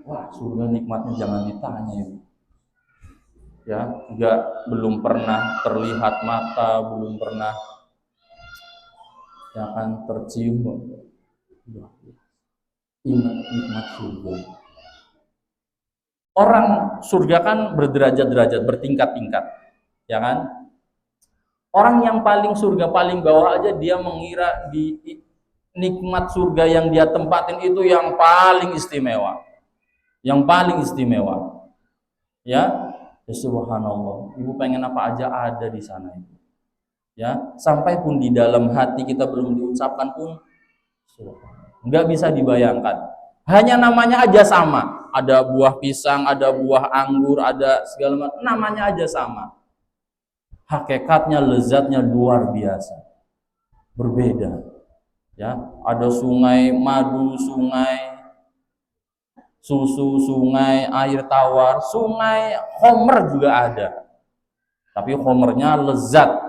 Wah, surga nikmatnya jangan ditanya ya. Ya, belum pernah terlihat mata, belum pernah ya kan tercium. Ingat nikmat surga. Orang surga kan berderajat-derajat, bertingkat-tingkat, ya kan? Orang yang paling surga paling bawah aja dia mengira di nikmat surga yang dia tempatin itu yang paling istimewa. Yang paling istimewa. Ya, subhanallah, Ibu pengen apa aja ada di sana itu. Ya, sampai pun di dalam hati kita belum diucapkan pun nggak bisa dibayangkan. Hanya namanya aja sama. Ada buah pisang, ada buah anggur, ada segala macam. Namanya aja sama. Hakikatnya, lezatnya luar biasa. Berbeda. Ya, ada sungai madu, sungai susu, sungai air tawar, sungai khomer juga ada. Tapi khomernya lezat.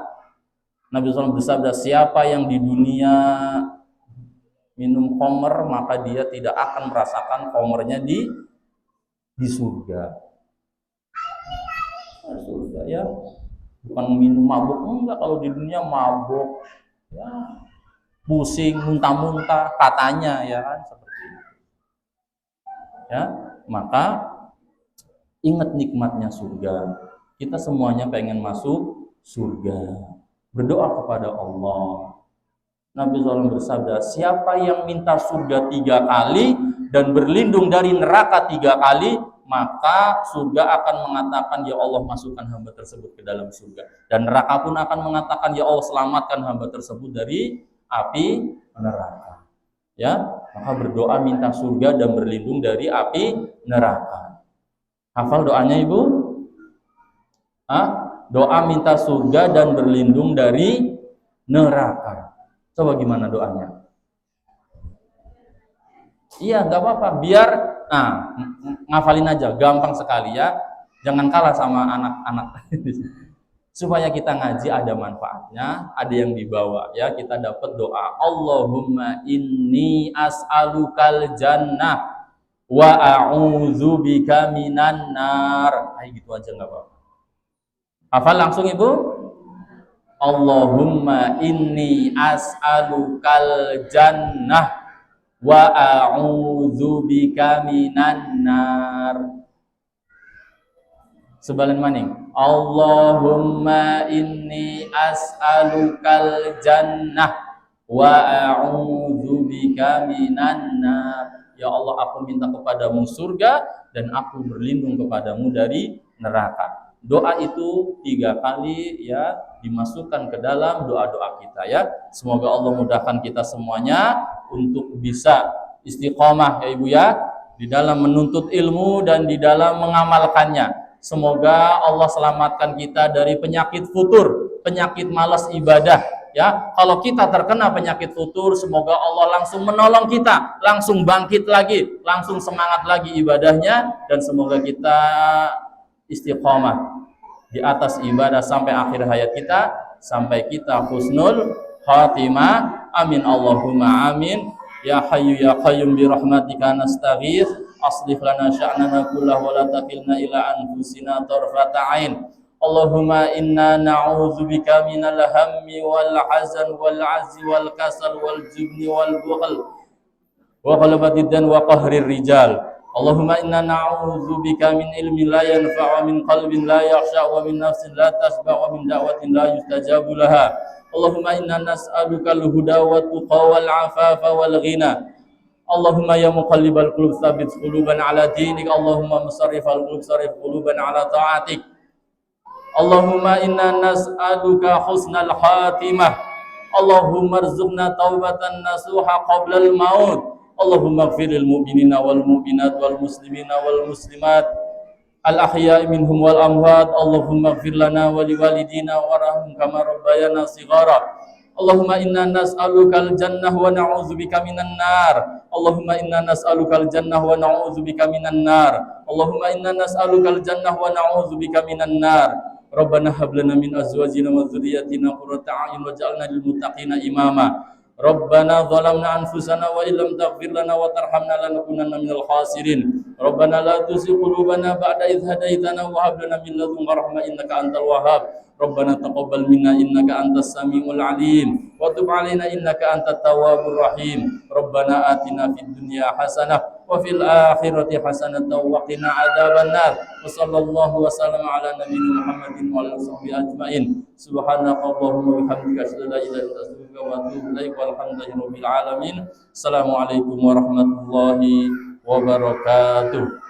Nabi SAW bersabda, siapa yang di dunia minum khomer, maka dia tidak akan merasakan khomernya di surga. Surga ya, bukan minum mabuk, enggak. Kalau di dunia mabuk, ya pusing, muntah-muntah katanya, ya kan, seperti itu. Ya, maka ingat nikmatnya surga. Kita semuanya pengen masuk surga. Berdoa kepada Allah. Nabi SAW bersabda, siapa yang minta surga 3 kali dan berlindung dari neraka 3 kali, maka surga akan mengatakan, ya Allah masukkan hamba tersebut ke dalam surga. Dan neraka pun akan mengatakan, ya Allah selamatkan hamba tersebut dari api neraka. Ya, maka berdoa minta surga dan berlindung dari api neraka. Hafal doanya Ibu? Doa minta surga dan berlindung dari neraka. Coba gimana doanya? Iya, nggak apa-apa. Biar, ngafalin aja, gampang sekali ya. Jangan kalah sama anak-anak. Supaya kita ngaji ada manfaatnya, ada yang dibawa ya, kita dapat doa. Allahumma inni as'alukal jannah wa a'udzubika minan nar. Gitu aja nggak apa-apa. Hafal langsung Ibu? Allahumma inni as'alukal jannah wa a'udzubika minan nar. Sebalen maning. Allahumma inni as'alukal jannah wa a'udzubika minan nar. Ya Allah, aku minta kepadamu surga dan aku berlindung kepadamu dari neraka. Doa itu 3 kali ya dimasukkan ke dalam doa-doa kita ya. Semoga Allah mudahkan kita semuanya untuk bisa istiqomah ya Ibu ya di dalam menuntut ilmu dan di dalam mengamalkannya. Semoga Allah selamatkan kita dari penyakit futur, penyakit malas ibadah ya. Kalau kita terkena penyakit futur, semoga Allah langsung menolong kita, langsung bangkit lagi, langsung semangat lagi ibadahnya, dan semoga kita istiqomah di atas ibadah sampai akhir hayat kita, sampai kita husnul khatimah. Amin Allahumma amin. Ya Hayyu ya Qayyum bi rahmatika nastaghits aslih lana sya'nana kullahu wa la takilna ila anfusina tarfata ain. Allahumma inna na'udzubika minal hammi wal hazan wal 'azzi wal kasal wal jubni wal bukhl wa ghalabati dan wa qahrir rijal. Allahumma inna na'udzubika min ilmin la yanfa' wa min qalbin la yakhsha' wa min nafsin la tashba' wa min da'watin la yustajabu laha. Allahumma inna nas'aluka al-huda wa tuqa wal 'afafa wal ghina. Allahumma ya muqallibal qulub tsabbit qulubana ala dinik. Allahumma musarrifal qulub sarrif qulubana ala ta'atik. Allahumma inna nas'aluka husnal khatimah. Allahumma arzuqna taubatan nasuha qabla al-maut. Allahumma ighfiril mu'minina wal mu'minat wal muslimina wal muslimat al-ahya'i minhum wal amwat. Allahumma ighfir lana wa liwalidina warhamhum kama rabbayana shighara. Allahumma inna nas'alukal jannah wa na'udzubika minan nar. Allahumma inna nas'alukal jannah wa na'udzubika minan nar. Allahumma inna nas'alukal jannah wa na'udzubika minan nar. Rabbana hab lana min azwajina wa dzurriyyatina qurrata a'yun waj'alna lil muttaqina imama. Rabbana zalamna anfusana wa illam taghfir lana wa tarhamna lanakunanna minal khasirin. Rabbana la tuzigh qulubana ba'da idh hadaitana wa hab lana min ladunka rahmah innaka antal wahhab. Rabbana taqabbal minna innaka antas samiul alim wa tub alaina innaka antat tawwabur rahim. Rabbana atina fid dunya hasanah wa fil akhirati hasanah wa qina adzabannar. Wa sallallahu wa sallama ala nabiyyina Muhammadin wa alihi washabbihi ajmain. Subhanakallahumma wa bihamdika asyhadu an la ilaha illa anta astaghfiruka wa atubu ilaik. Walhamdulillahirabbil alamin. Assalamualaikum warahmatullahi wabarakatuh.